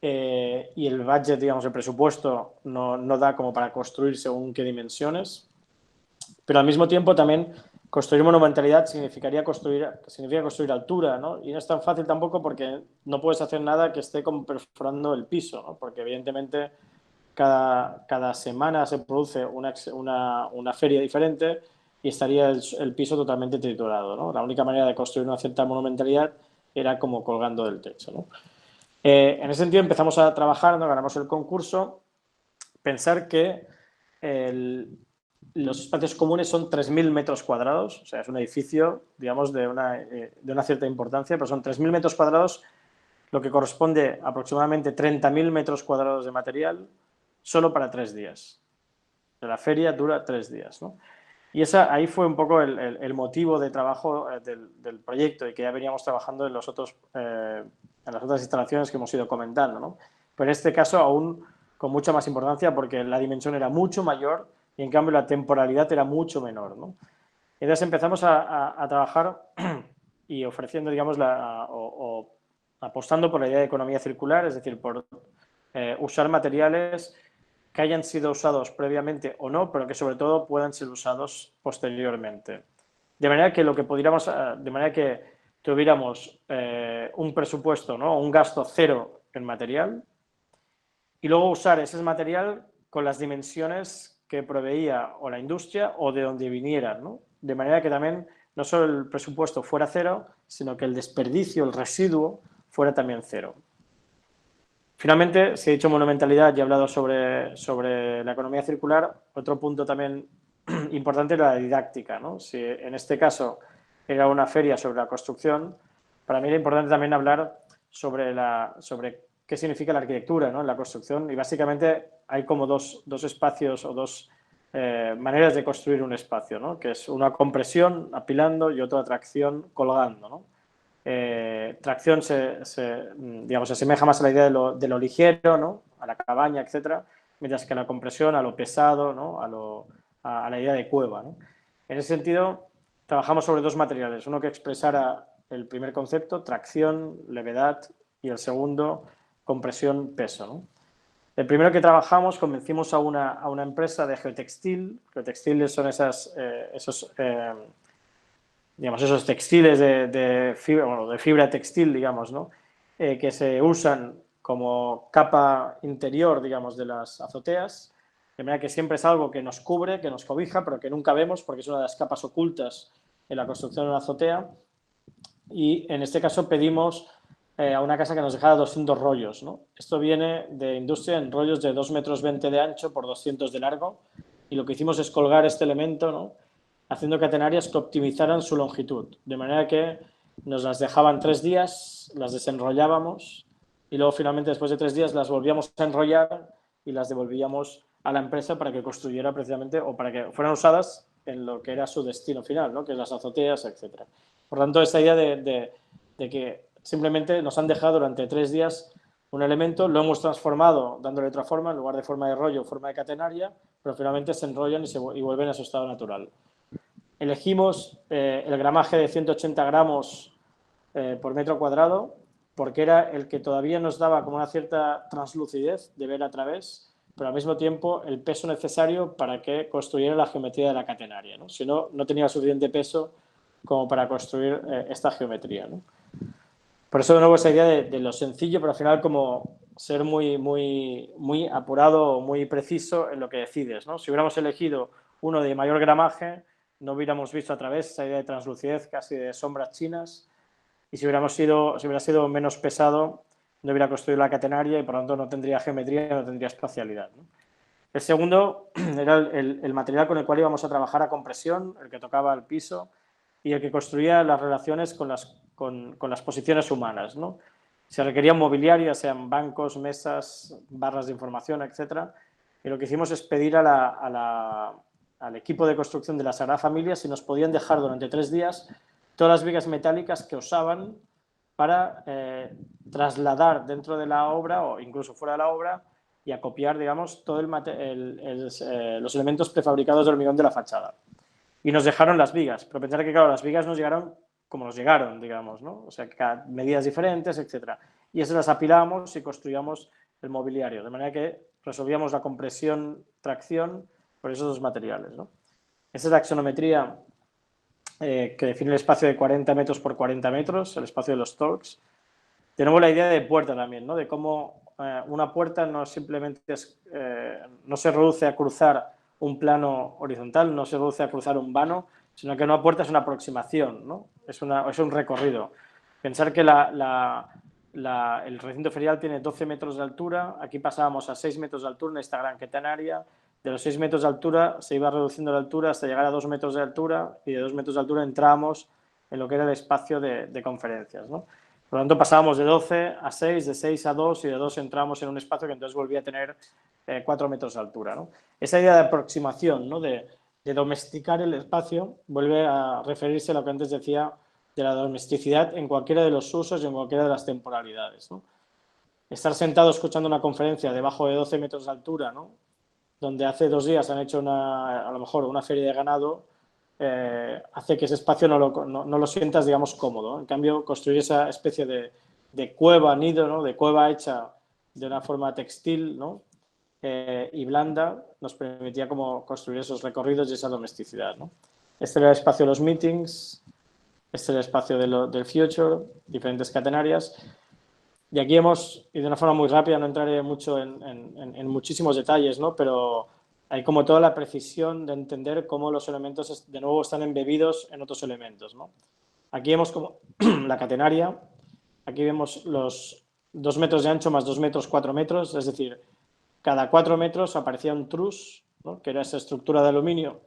S2: y el budget, digamos, el presupuesto no da como para construir según qué dimensiones, pero al mismo tiempo también construir monumentalidad significa construir altura, ¿no? Y no es tan fácil tampoco porque no puedes hacer nada que esté como perforando el piso, ¿no? Porque evidentemente cada semana se produce una feria diferente y estaría el piso totalmente triturado, ¿no? La única manera de construir una cierta monumentalidad era como colgando del techo, ¿no? En ese sentido empezamos a trabajar, ¿no? Ganamos el concurso, pensar que los espacios comunes son 3.000 metros cuadrados, o sea, es un edificio, digamos, de una cierta importancia, pero son 3.000 metros cuadrados, lo que corresponde a aproximadamente 30.000 metros cuadrados de material, solo para 3 días. La feria dura 3 días, ¿no? Y ahí fue un poco el motivo de trabajo del proyecto y que ya veníamos trabajando en las otras instalaciones que hemos ido comentando, ¿no? Pero en este caso aún con mucha más importancia porque la dimensión era mucho mayor y en cambio la temporalidad era mucho menor, ¿no? Entonces empezamos a trabajar y ofreciendo, digamos, o apostando por la idea de economía circular, es decir, por usar materiales que hayan sido usados previamente o no, pero que sobre todo puedan ser usados posteriormente. De manera que tuviéramos un presupuesto, ¿no? Un gasto cero en material y luego usar ese material con las dimensiones que proveía o la industria o de donde vinieran, ¿no? De manera que también no solo el presupuesto fuera cero, sino que el desperdicio, el residuo, fuera también cero. Finalmente, si he dicho monumentalidad y he hablado sobre la economía circular, otro punto también importante era la didáctica, ¿no? Si en este caso era una feria sobre la construcción, para mí era importante también hablar sobre qué significa la arquitectura, ¿no? En la construcción, y básicamente hay como dos espacios o dos maneras de construir un espacio, ¿no? Que es una compresión apilando y otra tracción colgando, ¿no? Tracción digamos, se asemeja más a la idea de lo ligero, ¿no? A la cabaña, etcétera, mientras que la compresión a lo pesado, ¿no? A la idea de cueva, ¿no? En ese sentido, trabajamos sobre 2 materiales, uno que expresara el primer concepto, tracción, levedad, y el segundo, compresión, peso, ¿no? El primero que trabajamos, convencimos a una empresa de geotextil. Geotextiles son esos textiles de fibra textil, digamos, ¿no? Que se usan como capa interior, digamos, de las azoteas, de manera que siempre es algo que nos cubre, que nos cobija, pero que nunca vemos porque es una de las capas ocultas en la construcción de una azotea. Y en este caso pedimos a una casa que nos dejara 200 rollos, ¿no? Esto viene de industria en rollos de 2,20 metros de ancho por 200 de largo, y lo que hicimos es colgar este elemento, ¿no? Haciendo catenarias que optimizaran su longitud, de manera que nos las dejaban 3 días, las desenrollábamos y luego finalmente después de 3 días las volvíamos a enrollar y las devolvíamos a la empresa para que construyera precisamente o para que fueran usadas en lo que era su destino final, ¿no? Que es las azoteas, etc. Por tanto, esta idea de que simplemente nos han dejado durante 3 días un elemento, lo hemos transformado dándole otra forma, en lugar de forma de rollo, forma de catenaria, pero finalmente se enrollan y vuelven a su estado natural. Elegimos el gramaje de 180 gramos por metro cuadrado porque era el que todavía nos daba como una cierta translucidez de ver a través, pero al mismo tiempo el peso necesario para que construyera la geometría de la catenaria, ¿no? Si no, no tenía suficiente peso como para construir esta geometría, ¿no? Por eso de nuevo esa idea de lo sencillo, pero al final como ser muy apurado, muy preciso en lo que decides, ¿no? Si hubiéramos elegido uno de mayor gramaje, no hubiéramos visto a través esa idea de translucidez, casi de sombras chinas, y si hubiera sido menos pesado, no hubiera construido la catenaria y por lo tanto no tendría geometría, no tendría espacialidad, ¿no? El segundo era el material con el cual íbamos a trabajar a compresión, el que tocaba el piso y el que construía las relaciones con las posiciones humanas, ¿no? Se requería un mobiliario, ya sean bancos, mesas, barras de información, etcétera. Y lo que hicimos es pedir al equipo de construcción de la Sagrada Familia si nos podían dejar durante 3 días todas las vigas metálicas que usaban para trasladar dentro de la obra o incluso fuera de la obra y acopiar, digamos, todos los elementos prefabricados de hormigón de la fachada. Y nos dejaron las vigas, pero pensar que, claro, las vigas nos llegaron como nos llegaron, digamos, ¿no? O sea, que cada medidas diferentes, etcétera. Y esas las apilamos y construíamos el mobiliario, de manera que resolvíamos la compresión, tracción por esos dos materiales, ¿no? Esa es la axonometría que define el espacio de 40 metros por 40 metros, el espacio de los torques. Tenemos la idea de puerta también, ¿no? De cómo una puerta no simplemente no se reduce a cruzar un plano horizontal, no se reduce a cruzar un vano, sino que una puerta es una aproximación, ¿no? Es un recorrido. Pensar que el recinto ferial tiene 12 metros de altura, aquí pasábamos a 6 metros de altura en esta gran catenaria, de los 6 metros de altura se iba reduciendo la altura hasta llegar a 2 metros de altura y de 2 metros de altura entrábamos en lo que era el espacio de conferencias, ¿no? Por lo tanto, pasábamos de 12 a 6, de 6 a 2 y de 2 entramos en un espacio que entonces volvía a tener 4 metros de altura, ¿no? Esa idea de aproximación, ¿no? de domesticar el espacio vuelve a referirse a lo que antes decía de la domesticidad en cualquiera de los usos y en cualquiera de las temporalidades, ¿no? Estar sentado escuchando una conferencia debajo de 12 metros de altura, ¿no? Donde hace 2 días han hecho a lo mejor una feria de ganado, hace que ese espacio no lo sientas, digamos, cómodo. En cambio, construir esa especie de cueva, nido, ¿no? De cueva hecha de una forma textil, ¿no? Y blanda, nos permitía como construir esos recorridos y esa domesticidad, ¿no? Este era el espacio de los meetings, este era el espacio del future, diferentes catenarias. Y aquí y de una forma muy rápida, no entraré mucho en muchísimos detalles, ¿no? Pero hay como toda la precisión de entender cómo los elementos de nuevo están embebidos en otros elementos, ¿no? Aquí vemos como la catenaria, aquí vemos los 2 metros de ancho más 2 metros, 4 metros, es decir, cada 4 metros aparecía un trus, ¿no? Que era esa estructura de aluminio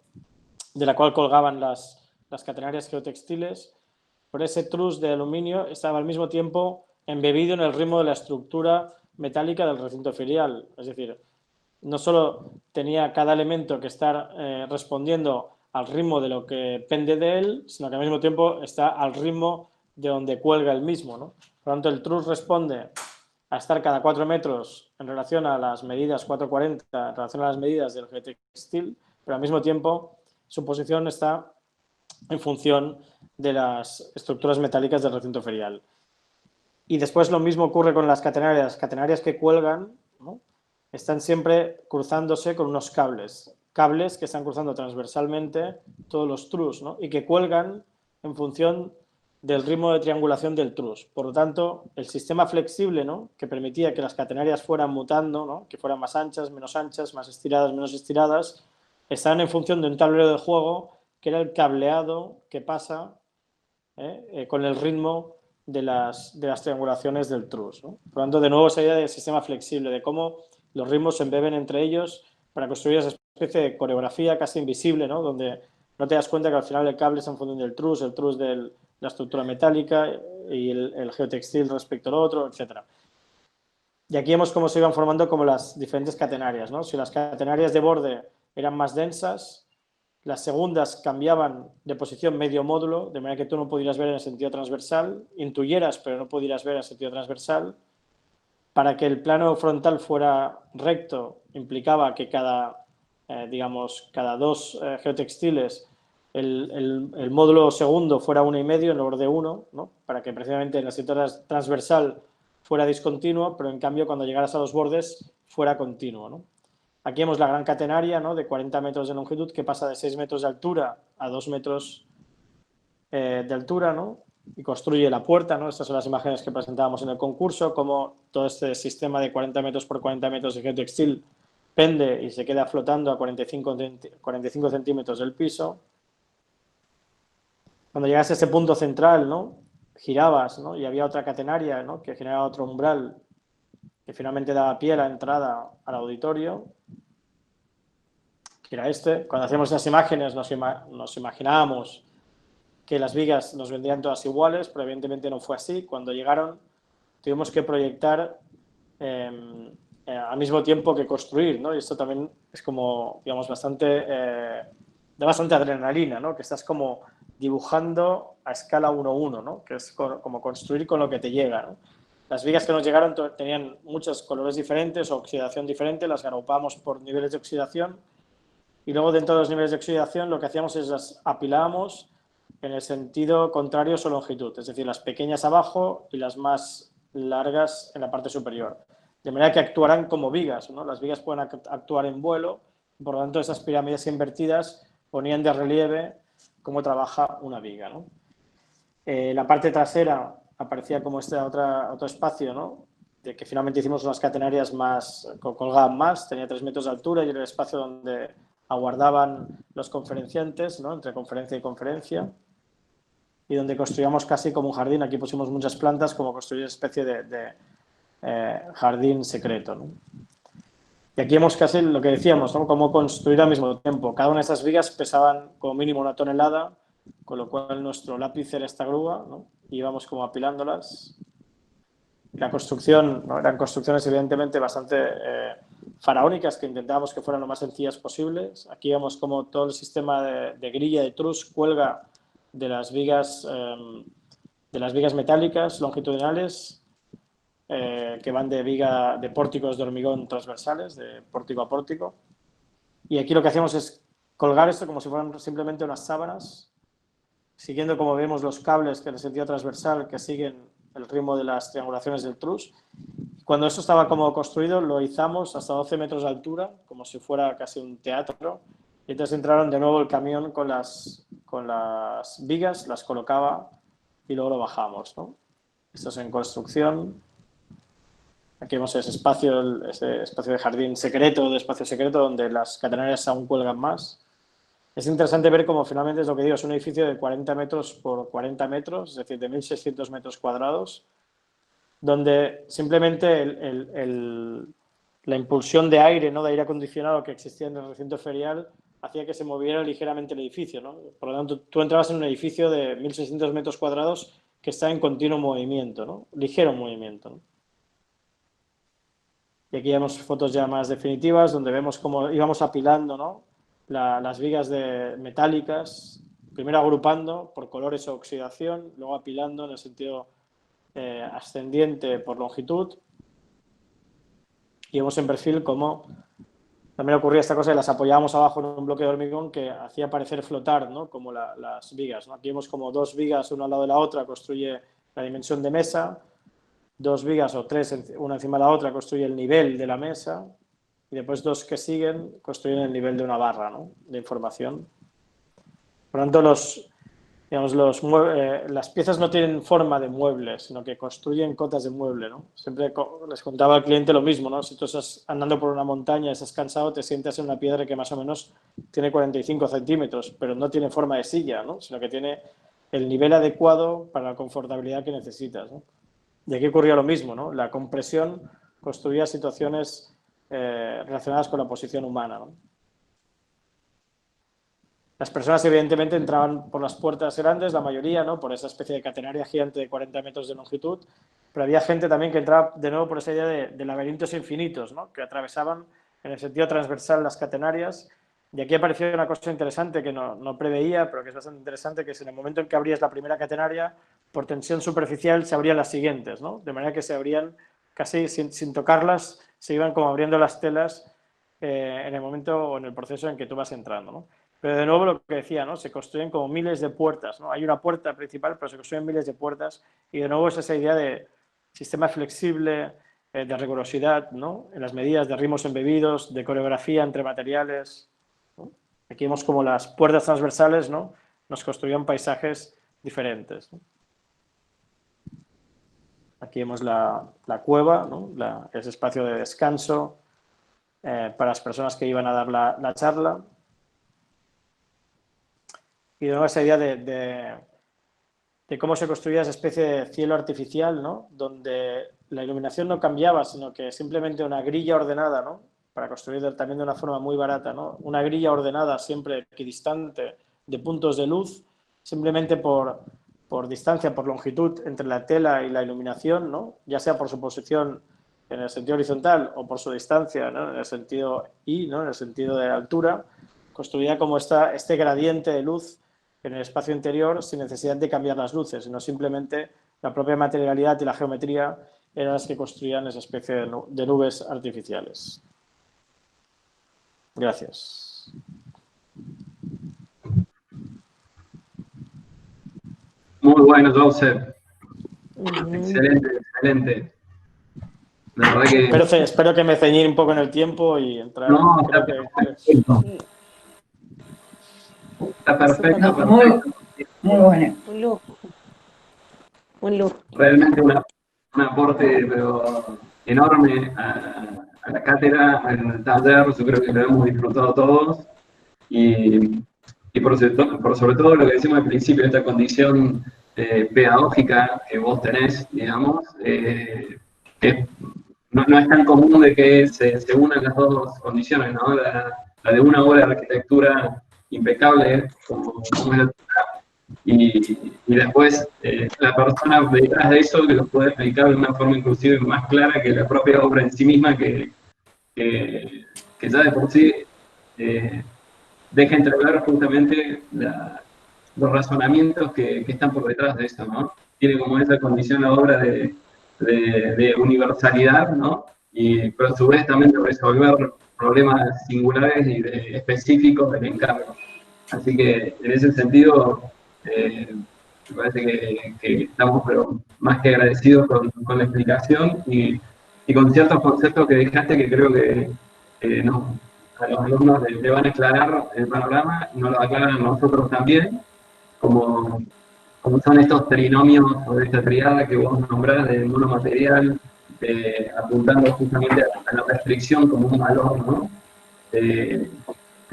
S2: de la cual colgaban las catenarias geotextiles. Por ese trus de aluminio estaba al mismo tiempo embebido en el ritmo de la estructura metálica del recinto ferial. Es decir, no solo tenía cada elemento que estar respondiendo al ritmo de lo que pende de él, sino que al mismo tiempo está al ritmo de donde cuelga el mismo, ¿no? Por lo tanto, el trus responde a estar cada 4 metros en relación a las medidas 440, en relación a las medidas del geotextil, pero al mismo tiempo su posición está en función de las estructuras metálicas del recinto ferial. Y después lo mismo ocurre con las catenarias que cuelgan, ¿no? Están siempre cruzándose con unos cables que están cruzando transversalmente todos los trus, ¿no? Y que cuelgan en función del ritmo de triangulación del trus. Por lo tanto, el sistema flexible, ¿no? Que permitía que las catenarias fueran mutando, ¿no? Que fueran más anchas, más estiradas, menos estiradas, están en función de un tablero de juego que era el cableado que pasa con el ritmo de las triangulaciones del trus, ¿no? Por lo tanto, de nuevo, esa idea de sistema flexible, de cómo los ritmos se embeben entre ellos para construir esa especie de coreografía casi invisible, ¿no? Donde no te das cuenta que al final el cable es en función del trus, el trus de la estructura metálica y el geotextil respecto al otro, etc. Y aquí vemos cómo se iban formando como las diferentes catenarias, ¿no? Si las catenarias de borde eran más densas, las segundas cambiaban de posición medio módulo, de manera que tú no pudieras ver en el sentido transversal, intuyeras, pero no pudieras ver en el sentido transversal. Para que el plano frontal fuera recto, implicaba que cada 2 geotextiles, el módulo segundo fuera 1,5 en lugar de 1, ¿no? Para que precisamente en el sentido transversal fuera discontinuo, pero en cambio cuando llegaras a los bordes fuera continuo, ¿no? Aquí vemos la gran catenaria, ¿no? De 40 metros de longitud, que pasa de 6 metros de altura a 2 metros de altura, ¿no? Y construye la puerta, ¿no? Estas son las imágenes que presentábamos en el concurso, como todo este sistema de 40 metros por 40 metros de geotextil pende y se queda flotando a 45 centímetros del piso. Cuando llegas a ese punto central, ¿no? Girabas, ¿no? Y había otra catenaria, ¿no? Que generaba otro umbral que finalmente daba pie a la entrada al auditorio, que era este. Cuando hacíamos esas imágenes nos imaginábamos que las vigas nos vendrían todas iguales, pero evidentemente no fue así. Cuando llegaron tuvimos que proyectar al mismo tiempo que construir, ¿no? Y esto también es como, digamos, da bastante adrenalina, ¿no? Que estás como dibujando a escala 1:1, ¿no? Que es como construir con lo que te llega, ¿no? Las vigas que nos llegaron tenían muchos colores diferentes o oxidación diferente, las agrupamos por niveles de oxidación y luego dentro de los niveles de oxidación lo que hacíamos es las apilábamos en el sentido contrario a su longitud, es decir, las pequeñas abajo y las más largas en la parte superior, de manera que actuarán como vigas, ¿no? Las vigas pueden actuar en vuelo, por lo tanto esas pirámides invertidas ponían de relieve cómo trabaja una viga, ¿no? La parte trasera aparecía como otro espacio, ¿no? De que finalmente hicimos unas catenarias más, colgaban más, tenía 3 metros de altura y era el espacio donde aguardaban los conferenciantes, ¿no? Entre conferencia y conferencia, y donde construíamos casi como un jardín. Aquí pusimos muchas plantas, como construir una especie de jardín secreto, ¿no? Y aquí hemos casi lo que decíamos, ¿no? Cómo construir al mismo tiempo. Cada una de esas vigas pesaban como mínimo 1 tonelada, con lo cual nuestro lápiz era esta grúa, ¿no? Y íbamos como apilándolas. La construcción, ¿no? Eran construcciones evidentemente bastante faraónicas, que intentábamos que fueran lo más sencillas posibles. Aquí vemos como todo el sistema de grilla de trus cuelga de las vigas metálicas longitudinales, que van de pórticos de hormigón transversales, de pórtico a pórtico. Y aquí lo que hacemos es colgar esto como si fueran simplemente unas sábanas, siguiendo, como vemos, los cables que en el sentido transversal que siguen el ritmo de las triangulaciones del trus. Cuando esto estaba como construido, lo izamos hasta 12 metros de altura, como si fuera casi un teatro. Y entonces entraron de nuevo el camión con las vigas, las colocaba y luego lo bajamos, ¿no? Esto es en construcción. Aquí vemos ese espacio de jardín secreto, de espacio secreto, donde las catenarias aún cuelgan más. Es interesante ver cómo finalmente es lo que digo, es un edificio de 40 metros por 40 metros, es decir, de 1.600 metros cuadrados, donde simplemente la impulsión de aire, ¿no? De aire acondicionado que existía en el recinto ferial hacía que se moviera ligeramente el edificio, ¿no? Por lo tanto, tú entrabas en un edificio de 1.600 metros cuadrados que está en continuo movimiento, ¿no? Ligero movimiento, ¿no? Y aquí vemos fotos ya más definitivas donde vemos cómo íbamos apilando, ¿no? Las vigas metálicas, primero agrupando por colores o oxidación, luego apilando en el sentido ascendiente por longitud. Y vemos en perfil cómo también ocurría esta cosa y las apoyábamos abajo en un bloque de hormigón que hacía parecer flotar, ¿no? Como las vigas, ¿no? Aquí vemos como 2 vigas una al lado de la otra construye la dimensión de mesa, 2 vigas o 3 una encima de la otra construye el nivel de la mesa y después 2 que siguen construyen el nivel de una barra, ¿no? De información. Por lo tanto, las piezas no tienen forma de mueble, sino que construyen cotas de mueble, ¿no? Siempre les contaba al cliente lo mismo, ¿no? Si tú estás andando por una montaña y estás cansado, te sientas en una piedra que más o menos tiene 45 centímetros, pero no tiene forma de silla, ¿no? Sino que tiene el nivel adecuado para la confortabilidad que necesitas, ¿no? Y aquí ocurría lo mismo, ¿no? La compresión construía situaciones relacionadas con la posición humana, ¿no? Las personas evidentemente entraban por las puertas grandes, la mayoría, ¿no? Por esa especie de catenaria gigante de 40 metros de longitud, pero había gente también que entraba de nuevo por esa idea de laberintos infinitos, ¿no? Que atravesaban en el sentido transversal las catenarias. Y aquí apareció una cosa interesante que no preveía, pero que es bastante interesante, que es en el momento en que abrías la primera catenaria, por tensión superficial se abrían las siguientes, ¿no? De manera que se abrían casi sin tocarlas, se iban como abriendo las telas en el momento o en el proceso en que tú vas entrando, ¿no? Pero de nuevo lo que decía, ¿no? Se construyen como miles de puertas, ¿no? Hay una puerta principal, pero se construyen miles de puertas y de nuevo es esa idea de sistema flexible, de rigurosidad, ¿no? En las medidas de ritmos embebidos, de coreografía entre materiales, ¿no? Aquí vemos como las puertas transversales, ¿no?, nos construían paisajes diferentes, ¿no? Aquí vemos la cueva, ¿no?, ese espacio de descanso para las personas que iban a dar la charla. Y de nuevo esa idea de cómo se construía esa especie de cielo artificial, ¿no?, donde la iluminación no cambiaba, sino que simplemente una grilla ordenada, ¿no?, para construir también de una forma muy barata, ¿no?, una grilla ordenada siempre equidistante de puntos de luz, simplemente por distancia, por longitud entre la tela y la iluminación, ¿no?, ya sea por su posición en el sentido horizontal o por su distancia, ¿no?, en el sentido Y, ¿no?, en el sentido de altura, construía como este gradiente de luz en el espacio interior sin necesidad de cambiar las luces, sino simplemente la propia materialidad y la geometría eran las que construían esa especie de nubes artificiales. Gracias.
S1: Muy bueno, Joseph. Excelente, excelente. La verdad que...
S2: Espero que me ceñí un poco en el tiempo y entrar.
S1: No,
S2: Creo
S1: está
S2: que...
S1: perfecto. Está perfecto,
S3: No,
S1: perfecto.
S3: muy bueno.
S4: Un lujo. Un lujo.
S1: Realmente un aporte pero enorme a la cátedra, al taller. Yo creo que lo hemos disfrutado todos. Y por sobre todo lo que decimos al principio, esta condición pedagógica que vos tenés, digamos, que no es tan común de que se unan las dos condiciones, ¿no? La de una obra de arquitectura impecable, como es la y después la persona detrás de eso que lo puede explicar de una forma inclusive más clara que la propia obra en sí misma, que ya de por sí deja entrever justamente los razonamientos que están por detrás de eso, ¿no? Tiene como esa condición la obra de universalidad, ¿no? Pero a su vez también de resolver problemas singulares y específicos del encargo. Así que en ese sentido, me parece que estamos pero más que agradecidos con la explicación y con ciertos conceptos que dejaste que creo que no, a los alumnos le van a aclarar el panorama, nos lo aclaran a nosotros también, como son estos trinomios o esta triada que vos nombrás del mundo material, apuntando justamente a la restricción como un valor, ¿no?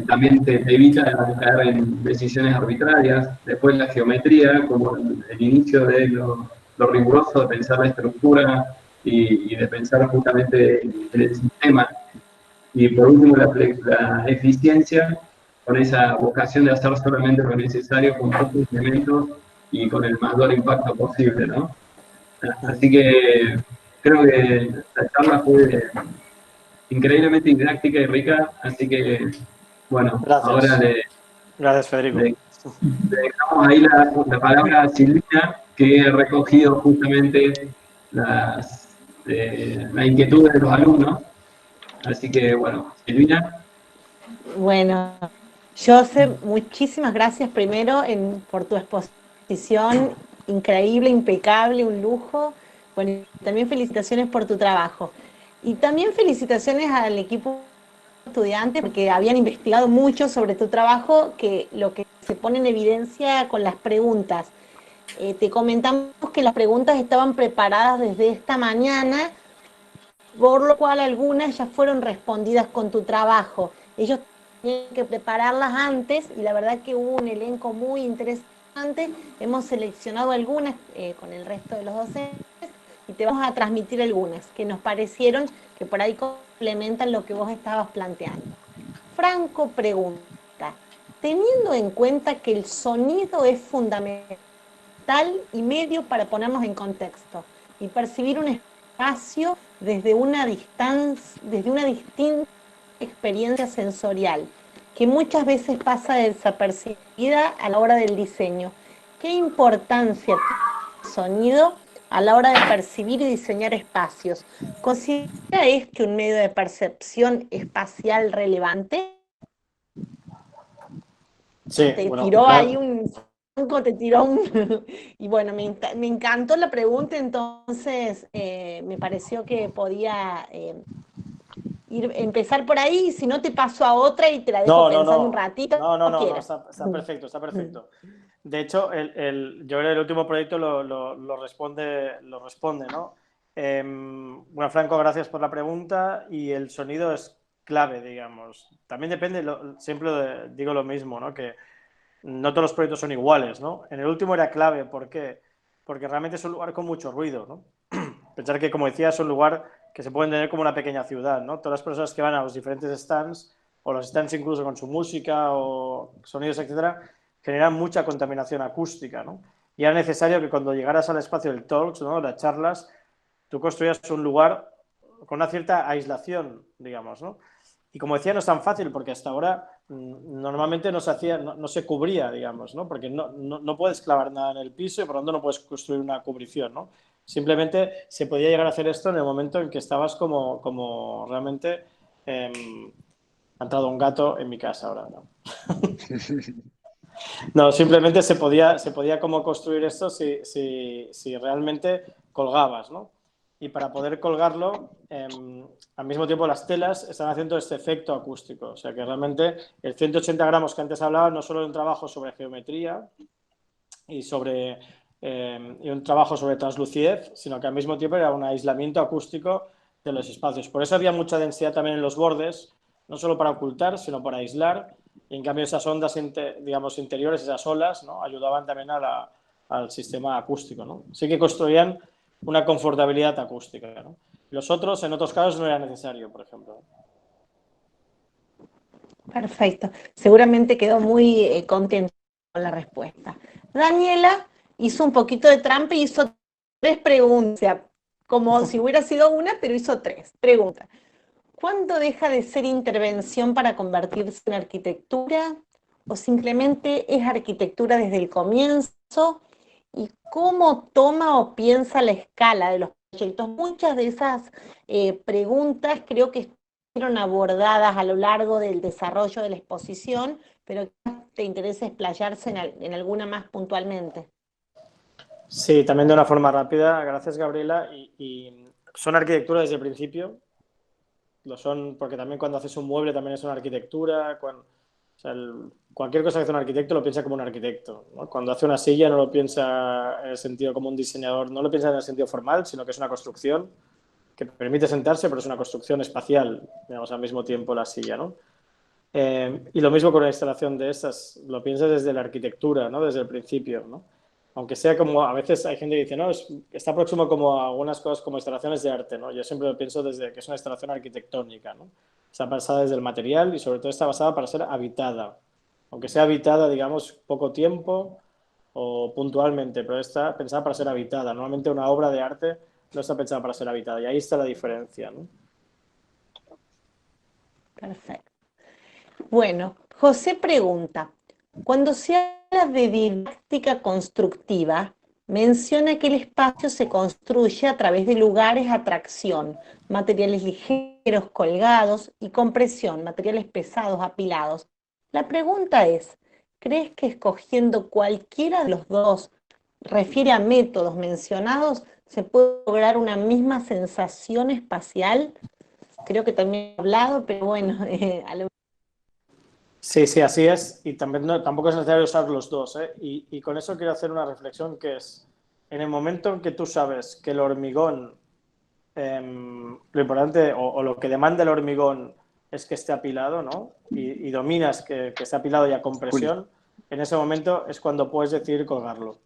S1: También te evita caer en decisiones arbitrarias. Después la geometría, como el inicio de lo riguroso de pensar la estructura y de pensar justamente en el sistema. Y por último la eficiencia, con esa vocación de hacer solamente lo necesario con pocos elementos y con el mayor impacto posible, ¿no? Así que creo que la charla fue increíblemente didáctica y rica, así que bueno,
S2: Gracias.
S1: ahora
S2: Gracias, Federico.
S1: le dejamos ahí la palabra a Silvina, que ha recogido justamente la inquietud de los alumnos. Así que bueno, Silvina.
S4: Bueno, Joseph, muchísimas gracias primero por tu exposición, increíble, impecable, un lujo. Bueno, y también felicitaciones por tu trabajo. Y también felicitaciones al equipo estudiante porque habían investigado mucho sobre tu trabajo, que lo que se pone en evidencia con las preguntas. Te comentamos que las preguntas estaban preparadas desde esta mañana, por lo cual algunas ya fueron respondidas con tu trabajo. Ellos tenían que prepararlas antes y la verdad que hubo un elenco muy interesante. Hemos seleccionado algunas con el resto de los docentes y te vamos a transmitir algunas que nos parecieron que por ahí complementan lo que vos estabas planteando. Franco pregunta, teniendo en cuenta que el sonido es fundamental y medio para ponernos en contexto y percibir un espacio desde una distinta experiencia sensorial, que muchas veces pasa desapercibida a la hora del diseño. ¿Qué importancia tiene el sonido a la hora de percibir y diseñar espacios? ¿Considera este un medio de percepción espacial relevante?
S2: Sí,
S4: Te
S2: bueno,
S4: tiró
S2: claro.
S4: ahí un te tiró un... Y bueno, me encantó la pregunta, entonces me pareció que podía empezar por ahí, y si no te paso a otra y te la dejo
S2: No, no,
S4: pensando un
S2: no.
S4: ratito,
S2: No,
S4: como
S2: no, no,
S4: quieras.
S2: está perfecto, está perfecto. De hecho, yo creo que el último proyecto lo responde, ¿no? Bueno, Franco, gracias por la pregunta y el sonido es clave, digamos. También depende, siempre digo lo mismo, ¿no? Que no todos los proyectos son iguales, ¿no? En el último era clave, ¿por qué? Porque realmente es un lugar con mucho ruido, ¿no? Pensar que, como decía, es un lugar que se puede tener como una pequeña ciudad, ¿no? Todas las personas que van a los diferentes stands, o los stands incluso con su música o sonidos, etcétera, generan mucha contaminación acústica, ¿no? Y era necesario que cuando llegaras al espacio del talks, ¿no? Las charlas, tú construyas un lugar con una cierta aislación, digamos, ¿no? Y como decía, no es tan fácil porque hasta ahora normalmente no se hacía, no se cubría, digamos, ¿no? Porque no puedes clavar nada en el piso y por lo tanto no puedes construir una cubrición, ¿no? Simplemente se podía llegar a hacer esto en el momento en que estabas como realmente ha entrado un gato en mi casa ahora, ¿no? No, simplemente se podía como construir esto si realmente colgabas, ¿no? Y para poder colgarlo, al mismo tiempo las telas están haciendo este efecto acústico. O sea que realmente el 180 gramos que antes hablaba no solo es un trabajo sobre geometría y y un trabajo sobre translucidez, sino que al mismo tiempo era un aislamiento acústico de los espacios. Por eso había mucha densidad también en los bordes, no solo para ocultar, sino para aislar. Y en cambio esas ondas, digamos, interiores, esas olas, ¿no? Ayudaban también al sistema acústico, ¿no? Sí que construían una confortabilidad acústica, ¿no? Los otros, en otros casos, no era necesario, por ejemplo.
S4: Perfecto. Seguramente quedó muy contento con la respuesta. Daniela hizo un poquito de trampa y hizo 3 preguntas, o sea, como si hubiera sido una, pero hizo 3 preguntas. ¿Cuándo deja de ser intervención para convertirse en arquitectura? ¿O simplemente es arquitectura desde el comienzo? ¿Y cómo toma o piensa la escala de los proyectos? Muchas de esas preguntas creo que fueron abordadas a lo largo del desarrollo de la exposición, pero te interesa explayarse en alguna más puntualmente.
S2: Sí, también de una forma rápida. Gracias, Gabriela. Y son arquitectura desde el principio. Lo son porque también cuando haces un mueble también es una arquitectura. Cualquier cosa que hace un arquitecto lo piensa como un arquitecto, ¿no? Cuando hace una silla no lo piensa en el sentido como un diseñador, no lo piensa en el sentido formal, sino que es una construcción que permite sentarse, pero es una construcción espacial, digamos, al mismo tiempo la silla, ¿no? Y lo mismo con la instalación de estas, lo piensas desde la arquitectura, ¿no? Desde el principio, ¿no? Aunque sea como, a veces hay gente que dice, no, está próximo como a algunas cosas como instalaciones de arte, ¿no? Yo siempre lo pienso desde que es una instalación arquitectónica, ¿no? Está basada desde el material y sobre todo está basada para ser habitada. Aunque sea habitada, digamos, poco tiempo o puntualmente, pero está pensada para ser habitada. Normalmente una obra de arte no está pensada para ser habitada y ahí está la diferencia, ¿no?
S4: Perfecto. Bueno, José pregunta, cuando se habla de didáctica constructiva, menciona que el espacio se construye a través de lugares a tracción, materiales ligeros colgados y compresión, materiales pesados apilados. La pregunta es, ¿crees que escogiendo cualquiera de los dos refiere a métodos mencionados, se puede lograr una misma sensación espacial? Creo que también he hablado, pero bueno, a lo
S2: Sí, sí, así es. Y también tampoco es necesario usar los dos, ¿eh? Y con eso quiero hacer una reflexión que es, en el momento en que tú sabes que el hormigón, lo importante o lo que demanda el hormigón es que esté apilado, ¿no? Y dominas que esté apilado y a
S3: Juli.
S2: compresión, en ese momento es cuando puedes decidir colgarlo.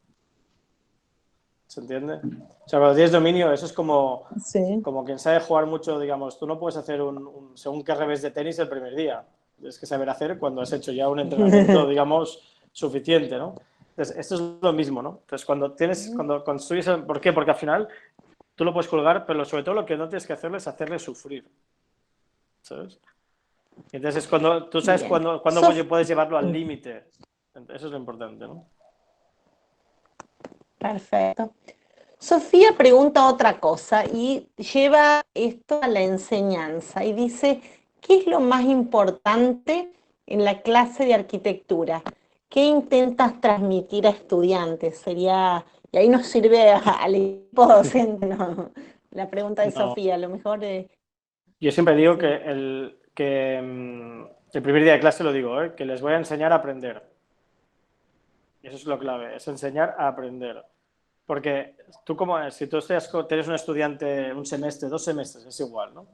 S2: ¿Se entiende? O sea, cuando tienes dominio, eso es
S4: Sí.
S2: como quien sabe jugar mucho, digamos, tú no puedes hacer según qué revés de tenis el primer día. Tienes que saber hacer cuando has hecho ya un entrenamiento, digamos, suficiente, ¿no? Entonces, esto es lo mismo, ¿no? Entonces, cuando construyes, ¿por qué? Porque al final tú lo puedes colgar, pero sobre todo lo que no tienes que hacerle es hacerle sufrir, ¿sabes? Y entonces es cuando tú sabes
S4: Bien.
S2: cuándo puedes llevarlo al límite. Eso es lo importante, ¿no?
S4: Perfecto. Sofía pregunta otra cosa y lleva esto a la enseñanza y dice, ¿qué es lo más importante en la clase de arquitectura? ¿qué intentas transmitir a estudiantes? Sería, y ahí nos sirve al equipo docente, ¿no? La pregunta de
S2: No,
S4: Sofía, a lo mejor
S2: yo siempre digo
S4: sí.
S2: el primer día de clase lo digo, que les voy a enseñar a aprender. Y eso es lo clave, es enseñar a aprender. Porque tú si tú tienes un estudiante un semestre, 2 semestres, es igual, ¿no?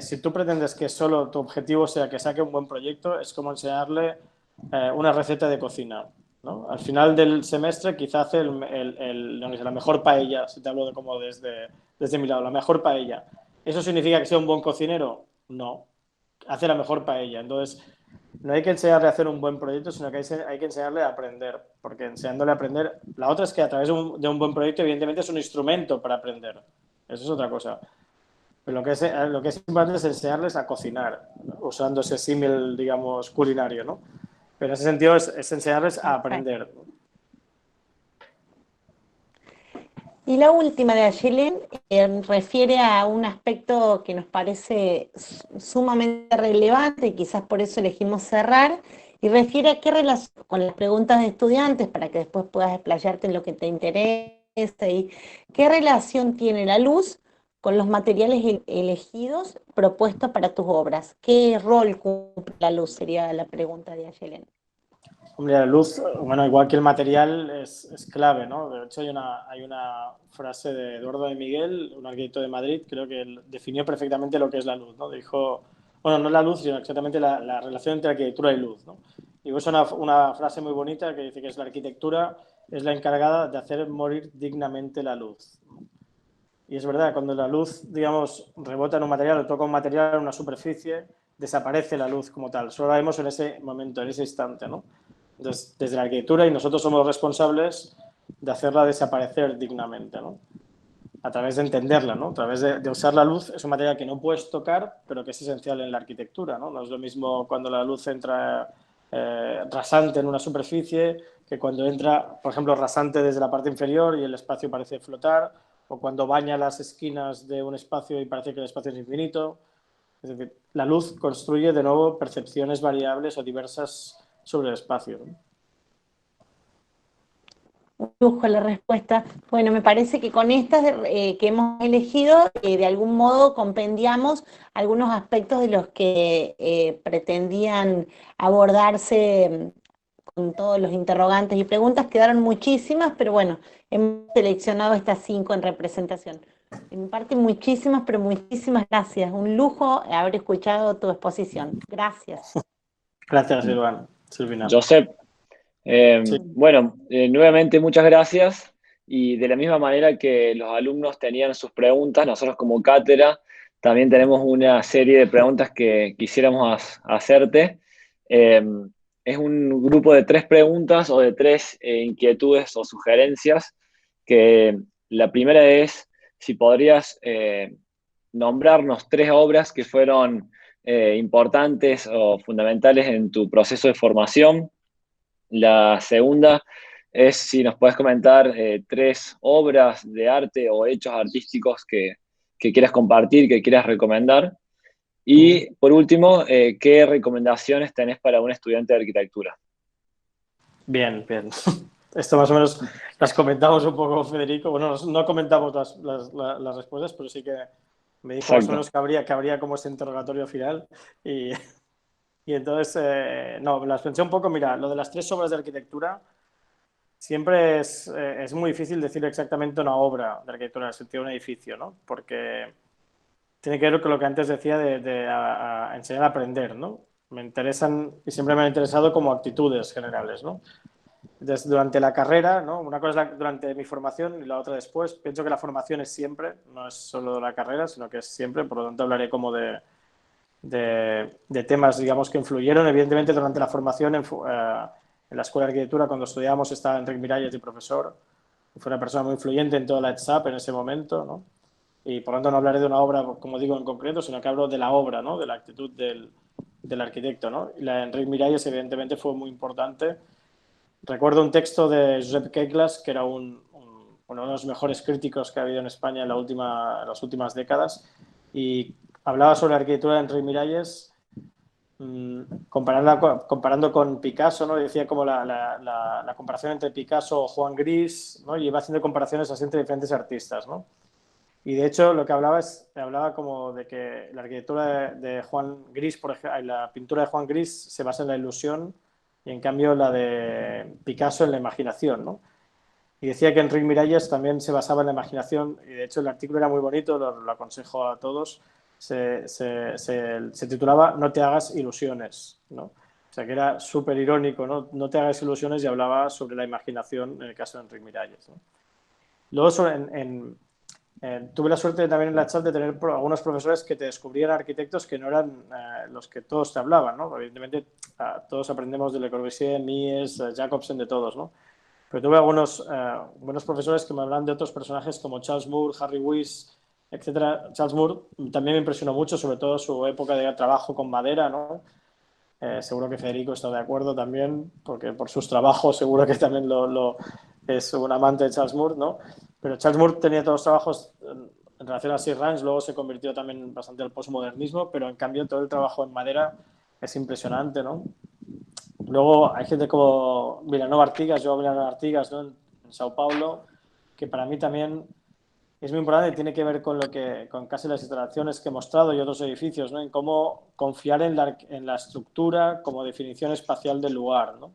S2: Si tú pretendes que solo tu objetivo sea que saque un buen proyecto, es como enseñarle una receta de cocina, ¿no? Al final del semestre quizá hace la mejor paella, si te hablo de como desde mi lado, la mejor paella. ¿Eso significa que sea un buen cocinero? No, hace la mejor paella. Entonces, no hay que enseñarle a hacer un buen proyecto, sino que hay que enseñarle a aprender, porque enseñándole a aprender, la otra es que a través de un buen proyecto, evidentemente es un instrumento para aprender. Eso es otra cosa. Pero lo que es importante es enseñarles a cocinar, usando ese símil, digamos, culinario, ¿no? Pero en ese sentido es enseñarles a
S4: Perfecto.
S2: aprender.
S4: Y la última de Ayelen refiere a un aspecto que nos parece sumamente relevante, y quizás por eso elegimos cerrar, y refiere a qué relación con las preguntas de estudiantes, para que después puedas explayarte en lo que te interesa, y qué relación tiene la luz con los materiales elegidos propuestos para tus obras. ¿Qué rol cumple la luz? Sería la pregunta de Ayelen.
S2: Hombre, la luz, bueno, igual que el material, es clave, ¿no? De hecho, hay una frase de Eduardo de Miguel, un arquitecto de Madrid, creo que él definió perfectamente lo que es la luz, ¿no? Dijo, bueno, no la luz, sino exactamente la relación entre arquitectura y luz, ¿no? Y es una frase muy bonita que dice que es la arquitectura es la encargada de hacer morir dignamente la luz. Y es verdad, cuando la luz, digamos, rebota en un material o toca un material, en una superficie, desaparece la luz como tal. Solo la vemos en ese momento, en ese instante, ¿no? Entonces, desde la arquitectura, y nosotros somos los responsables de hacerla desaparecer dignamente, ¿no? A través de entenderla, ¿no? A través de usar la luz. Es un material que no puedes tocar, pero que es esencial en la arquitectura, ¿no? No es lo mismo cuando la luz entra rasante en una superficie que cuando entra, por ejemplo, rasante desde la parte inferior y el espacio parece flotar, o cuando baña las esquinas de un espacio y parece que el espacio es infinito. Es decir, la luz construye de nuevo percepciones variables o diversas sobre el espacio, ¿no?
S4: Un lujo la respuesta. Bueno, me parece que con estas que hemos elegido, de algún modo compendiamos algunos aspectos de los que pretendían abordarse con todos los interrogantes y preguntas. Quedaron muchísimas, pero bueno, hemos seleccionado estas 5 en representación. De mi parte, muchísimas, pero muchísimas gracias. Un lujo haber escuchado tu exposición. Gracias.
S2: Gracias, Silvina.
S3: Josep,
S2: Sí.
S3: bueno, nuevamente muchas gracias y de la misma manera que los alumnos tenían sus preguntas, nosotros como cátedra también tenemos una serie de preguntas que quisiéramos hacerte. Eh, es un grupo de 3 preguntas o de 3 inquietudes o sugerencias, que la primera es si podrías nombrarnos 3 obras que fueron importantes o fundamentales en tu proceso de formación. La segunda es si nos puedes comentar 3 obras de arte o hechos artísticos que quieras compartir, que quieras recomendar. Y por último, ¿qué recomendaciones tenés para un estudiante de arquitectura?
S2: Bien, bien. Esto más o menos las comentamos un poco, Federico. Bueno, no comentamos las respuestas, pero sí que me dijo más o
S3: Exacto.
S2: menos que habría como ese interrogatorio final. Y, y entonces, no, las pensé un poco. Mira, lo de las 3 obras de arquitectura, siempre es muy difícil decir exactamente una obra de arquitectura en el sentido de un edificio, ¿no? Porque tiene que ver con lo que antes decía de enseñar a aprender, ¿no? Me interesan y siempre me han interesado como actitudes generales, ¿no? Durante la carrera, ¿no? Una cosa es durante mi formación y la otra después. Pienso que la formación es siempre, no es solo la carrera, sino que es siempre. Por lo tanto, hablaré como de temas, digamos, que influyeron. Evidentemente, durante la formación en la Escuela de Arquitectura, cuando estudiábamos, estaba Enric Miralles de profesor. Fue una persona muy influyente en toda la ETSAP en ese momento, ¿no? Y por lo tanto no hablaré de una obra, como digo, en concreto, sino que hablo de la obra, ¿no? De la actitud del arquitecto, ¿no? Y la de Enric Miralles, evidentemente, fue muy importante. Recuerdo un texto de Josep Keiklas, que era uno de los mejores críticos que ha habido en España en las últimas décadas, y hablaba sobre la arquitectura de Enric Miralles comparando con Picasso, ¿no? Decía como la comparación entre Picasso o Juan Gris, ¿no? Y iba haciendo comparaciones así entre diferentes artistas, ¿no? Y de hecho lo que hablaba como de que la arquitectura de Juan Gris, por ejemplo, la pintura de Juan Gris se basa en la ilusión y en cambio la de Picasso en la imaginación, ¿no? Y decía que Enric Miralles también se basaba en la imaginación y de hecho el artículo era muy bonito, lo aconsejo a todos, se titulaba No te hagas ilusiones, ¿no? O sea que era súper irónico, ¿no? No te hagas ilusiones y hablaba sobre la imaginación en el caso de Enric Miralles, ¿no? Luego tuve la suerte también en la chat de tener algunos profesores que te descubrían arquitectos que no eran los que todos te hablaban, ¿no? Evidentemente todos aprendemos de Le Corbusier, Mies, Jacobsen, de todos, ¿no? Pero tuve algunos buenos profesores que me hablan de otros personajes como Charles Moore, Harry Weiss, etcétera. Charles Moore también me impresionó mucho, sobre todo su época de trabajo con madera, ¿no? Seguro que Federico está de acuerdo también, porque por sus trabajos seguro que también es un amante de Charles Moore, ¿no? Pero Charles Moore tenía todos los trabajos en relación a Sea Ranch, luego se convirtió también bastante al postmodernismo, pero en cambio todo el trabajo en madera es impresionante, ¿no? Luego hay gente como Vilanova Artigas, yo Vilanova Artigas, ¿no? En Sao Paulo, que para mí también es muy importante y tiene que ver con casi las instalaciones que he mostrado y otros edificios, ¿no? En cómo confiar en la estructura como definición espacial del lugar, ¿no?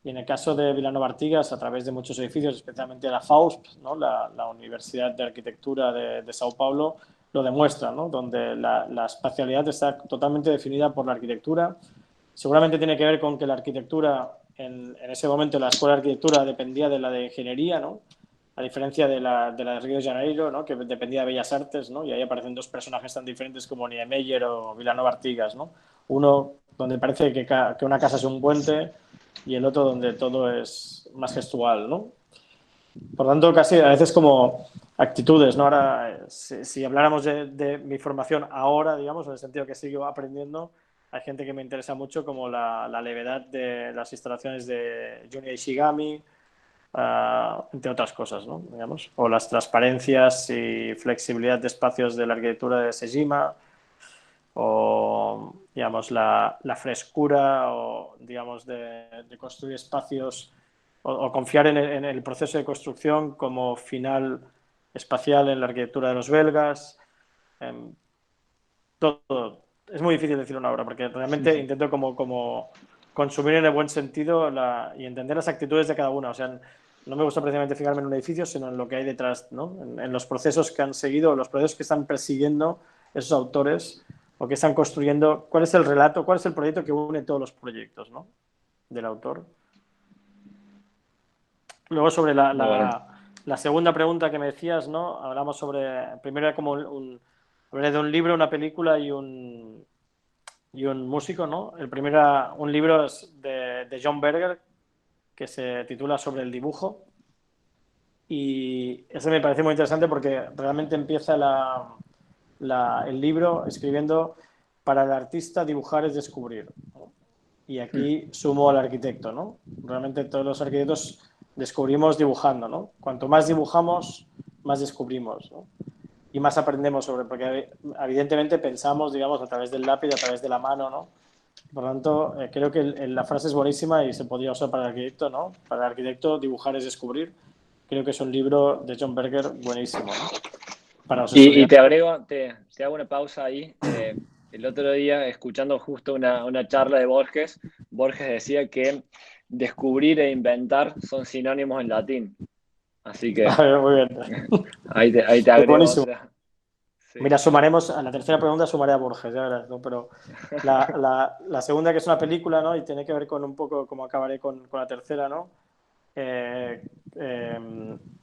S2: Y en el caso de Vilanova Artigas, a través de muchos edificios, especialmente la FAUSP, ¿no? la Universidad de Arquitectura de Sao Paulo, lo demuestra, ¿no? Donde la espacialidad está totalmente definida por la arquitectura. Seguramente tiene que ver con que la arquitectura, en ese momento la escuela de arquitectura dependía de la de ingeniería, ¿no? A diferencia de Río de Janeiro, ¿no? Que dependía de Bellas Artes, ¿no? Y ahí aparecen dos personajes tan diferentes como Niemeyer o Vilanova Artigas, ¿no? Uno donde parece que una casa es un puente y el otro donde todo es más gestual, ¿no? Por tanto, casi a veces como actitudes, ¿no? Ahora, si habláramos de mi formación ahora, digamos, en el sentido que sigo aprendiendo, hay gente que me interesa mucho como la levedad de las instalaciones de Junya Ishigami, entre otras cosas, ¿no? Digamos, o las transparencias y flexibilidad de espacios de la arquitectura de Sejima, o digamos la frescura o digamos de construir espacios o confiar en el proceso de construcción como final espacial en la arquitectura de los belgas. Todo. Es muy difícil decir una obra porque realmente intento como consumir en el buen sentido y entender las actitudes de cada una. O sea, no me gusta precisamente fijarme en un edificio, sino en lo que hay detrás, ¿no? En los procesos que han seguido, los procesos que están persiguiendo esos autores o que están construyendo. ¿Cuál es el relato? ¿Cuál es el proyecto que une todos los proyectos, ¿no? Del autor? Luego sobre la segunda pregunta que me decías, ¿no? Hablamos sobre, primero era como hablé de un libro, una película y un músico, ¿no? El primero era un libro de John Berger que se titula Sobre el dibujo y ese me parece muy interesante porque realmente empieza el libro escribiendo para el artista dibujar es descubrir, ¿no? Y aquí sumo al arquitecto, ¿no? Realmente todos los arquitectos descubrimos dibujando, ¿no? Cuanto más dibujamos, más descubrimos, ¿no? Y más aprendemos porque evidentemente pensamos, digamos, a través del lápiz, a través de la mano, ¿no? Por lo tanto, creo que la frase es buenísima y se podría usar para el arquitecto, ¿no? Para el arquitecto, dibujar es descubrir. Creo que es un libro de John Berger buenísimo, ¿no? Para los
S3: Y te
S2: estudiantes.
S3: agrego, te hago una pausa ahí. El otro día, escuchando justo una charla de Borges, Borges decía que descubrir e inventar son sinónimos en latín. Así que
S2: Muy bien.
S3: ahí te
S2: Pues
S3: agrego
S2: buenísimo.
S3: otra. Sí.
S2: Mira, sumaremos, a la tercera pregunta sumaré a Borges, ya verás, ¿no? Pero la segunda, que es una película, ¿no? Y tiene que ver con un poco cómo acabaré con la tercera, ¿no? De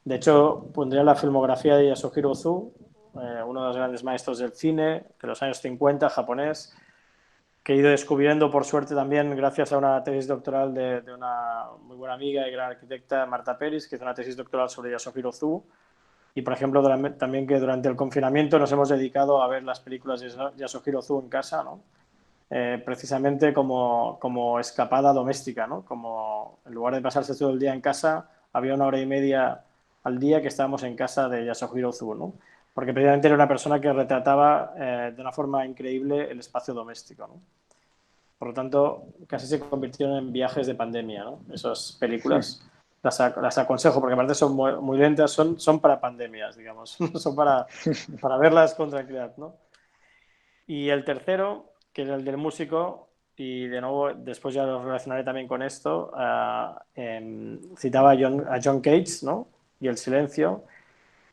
S2: hecho, pondría la filmografía de Yasuhiro Ozu, uno de los grandes maestros del cine de los años 50, japonés, que he ido descubriendo por suerte también gracias a una tesis doctoral de una muy buena amiga y gran arquitecta, Marta Peris, que hizo una tesis doctoral sobre Yasuhiro Ozu. Y, por ejemplo, también que durante el confinamiento nos hemos dedicado a ver las películas de Yasuhiro Ozu en casa, ¿no? Precisamente como escapada doméstica, ¿no? Como en lugar de pasarse todo el día en casa, había 1 hora y media al día que estábamos en casa de Yasuhiro Ozu, ¿no? Porque precisamente era una persona que retrataba de una forma increíble el espacio doméstico, ¿no? Por lo tanto, casi se convirtieron en viajes de pandemia, ¿no? Esas películas las aconsejo porque aparte son muy lentas, son para pandemias, digamos, son para verlas con tranquilidad, ¿no? Y el tercero, que es el del músico, y de nuevo después ya lo relacionaré también con esto, citaba a John Cage, ¿no? Y el silencio,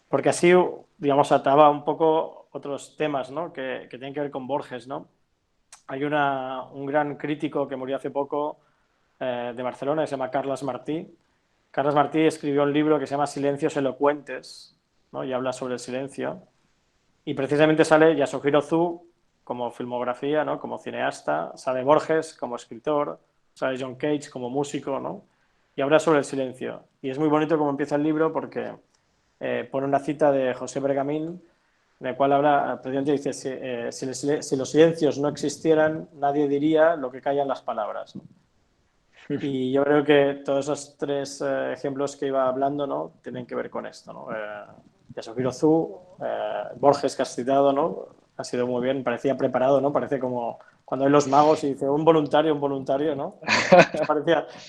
S2: porque así, digamos, ataba un poco otros temas, ¿no? Que tienen que ver con Borges, ¿no? Hay un gran crítico que murió hace poco de Barcelona, que se llama Carles Martí. Carles Martí escribió un libro que se llama Silencios elocuentes, ¿no? Y habla sobre el silencio. Y precisamente sale Yasuhiro Ozu como filmografía, ¿no? Como cineasta, sale Borges como escritor, sale John Cage como músico, ¿no? Y habla sobre el silencio. Y es muy bonito cómo empieza el libro porque pone una cita de José Bergamín, en el cual habla, precisamente dice, si los silencios no existieran, nadie diría lo que callan las palabras, ¿no? Y yo creo que todos esos tres ejemplos que iba hablando, ¿no? Tienen que ver con esto, ¿no? Yasuhiro Ozu, Borges, que has citado, ¿no? Ha sido muy bien, parecía preparado, ¿no? Parece como cuando hay los magos y dice un voluntario, ¿no?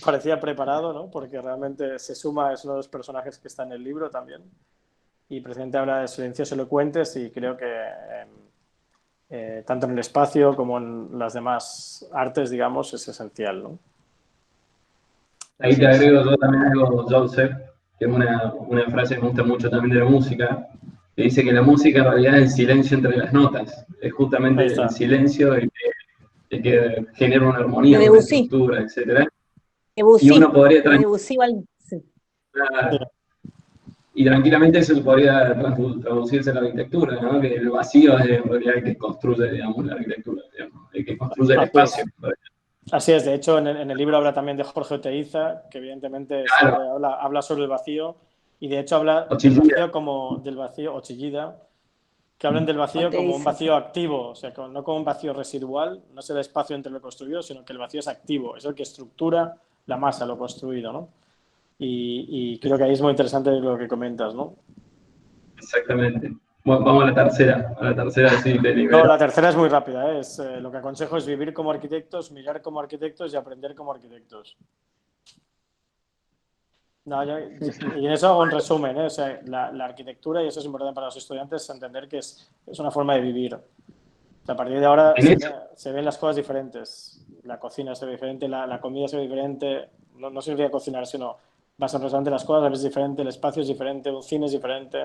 S2: Parecía preparado, ¿no? Porque realmente se suma, es uno de los personajes que está en el libro también. Y precisamente habla de silencios elocuentes y creo que tanto en el espacio como en las demás artes, digamos, es esencial, ¿no?
S1: Ahí te agrego yo también algo, Joseph, que es una frase que me gusta mucho también de la música, que dice que la música en realidad es el silencio entre las notas. Es justamente el silencio el que genera una armonía, una estructura, etc. Y uno podría y tranquilamente eso podría traducirse a la arquitectura, ¿no? Que el vacío es en realidad el que construye, digamos, la arquitectura, digamos, el que construye el espacio.
S2: Así es, de hecho en el libro habla también de Jorge Oteiza, que evidentemente habla sobre el vacío, y de hecho habla del vacío como del vacío, o Chillida, que hablan del vacío como un vacío activo, o sea, no como un vacío residual, no es el espacio entre lo construido, sino que el vacío es activo, es el que estructura la masa, lo construido, ¿no? Y creo que ahí es muy interesante lo que comentas, ¿no?
S1: Exactamente. Bueno, vamos a la tercera sí, te libero.
S2: No, la tercera es muy rápida, ¿eh? Lo que aconsejo es vivir como arquitectos, mirar como arquitectos y aprender como arquitectos. No, y en eso hago un resumen, ¿eh? O sea, la arquitectura, y eso es importante para los estudiantes, es entender que es una forma de vivir. O sea, a partir de ahora se ven las cosas diferentes. La cocina se ve diferente, la comida se ve diferente. No significa cocinar, sino vas al restaurante, las cosas las ves diferente, el espacio es diferente, un cine es diferente.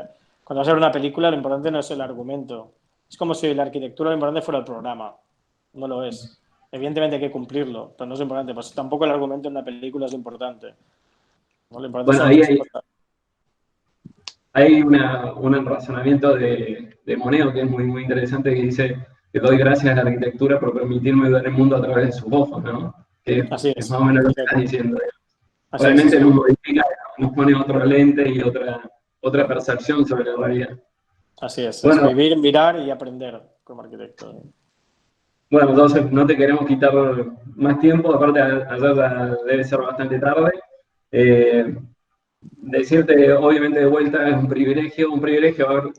S2: Cuando vas a ver una película, lo importante no es el argumento. Es como si la arquitectura lo importante fuera el programa. No lo es. Evidentemente hay que cumplirlo, pero no es importante. Pues tampoco el argumento en una película es lo importante. ¿No? Lo importante
S1: bueno, hay un razonamiento de Moneo que es muy, muy interesante, que dice que doy gracias a la arquitectura por permitirme ver el mundo a través de sus ojos, ¿no? Que es más o menos lo que estás diciendo. Obviamente nos modifica, nos pone otro lente y otra percepción sobre la realidad.
S2: Así es, bueno, es vivir, mirar y aprender como arquitecto.
S1: Bueno, entonces no te queremos quitar más tiempo, aparte allá ya debe ser bastante tarde. Decirte, obviamente, de vuelta es un privilegio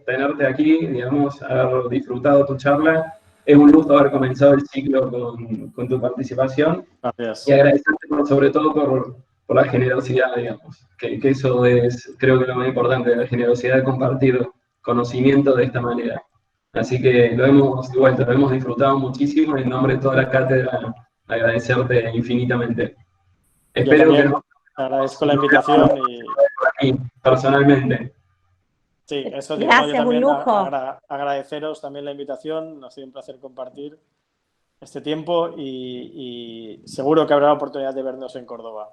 S1: tenerte aquí, digamos, haber disfrutado tu charla. Es un lujo haber comenzado el ciclo con tu participación.
S2: Gracias.
S1: Y agradecerte sobre todo por la generosidad, digamos, que eso es, creo que lo más importante, la generosidad de compartir conocimiento de esta manera. Así que lo hemos disfrutado muchísimo, y en nombre de toda la cátedra, agradecerte infinitamente.
S2: Espero que agradezco la invitación
S1: y personalmente.
S2: Sí, eso
S4: digo. Gracias,
S2: yo también
S4: un lujo.
S2: Agradeceros también la invitación, ha sido un placer compartir este tiempo y seguro que habrá oportunidad de vernos en Córdoba.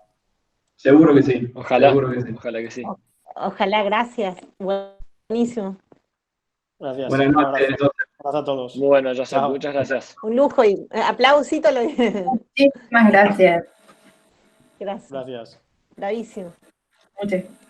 S1: Seguro que sí.
S3: Ojalá,
S1: seguro que sí.
S3: Ojalá que sí.
S4: Ojalá, gracias. Buenísimo.
S2: Gracias.
S1: Buenas noches.
S2: Gracias a todos.
S3: Muy bueno, Joseph, muchas gracias.
S4: Un lujo y aplausito.
S5: Muchísimas gracias.
S4: Gracias.
S2: Gracias.
S4: Bravísimo.
S5: Muchas.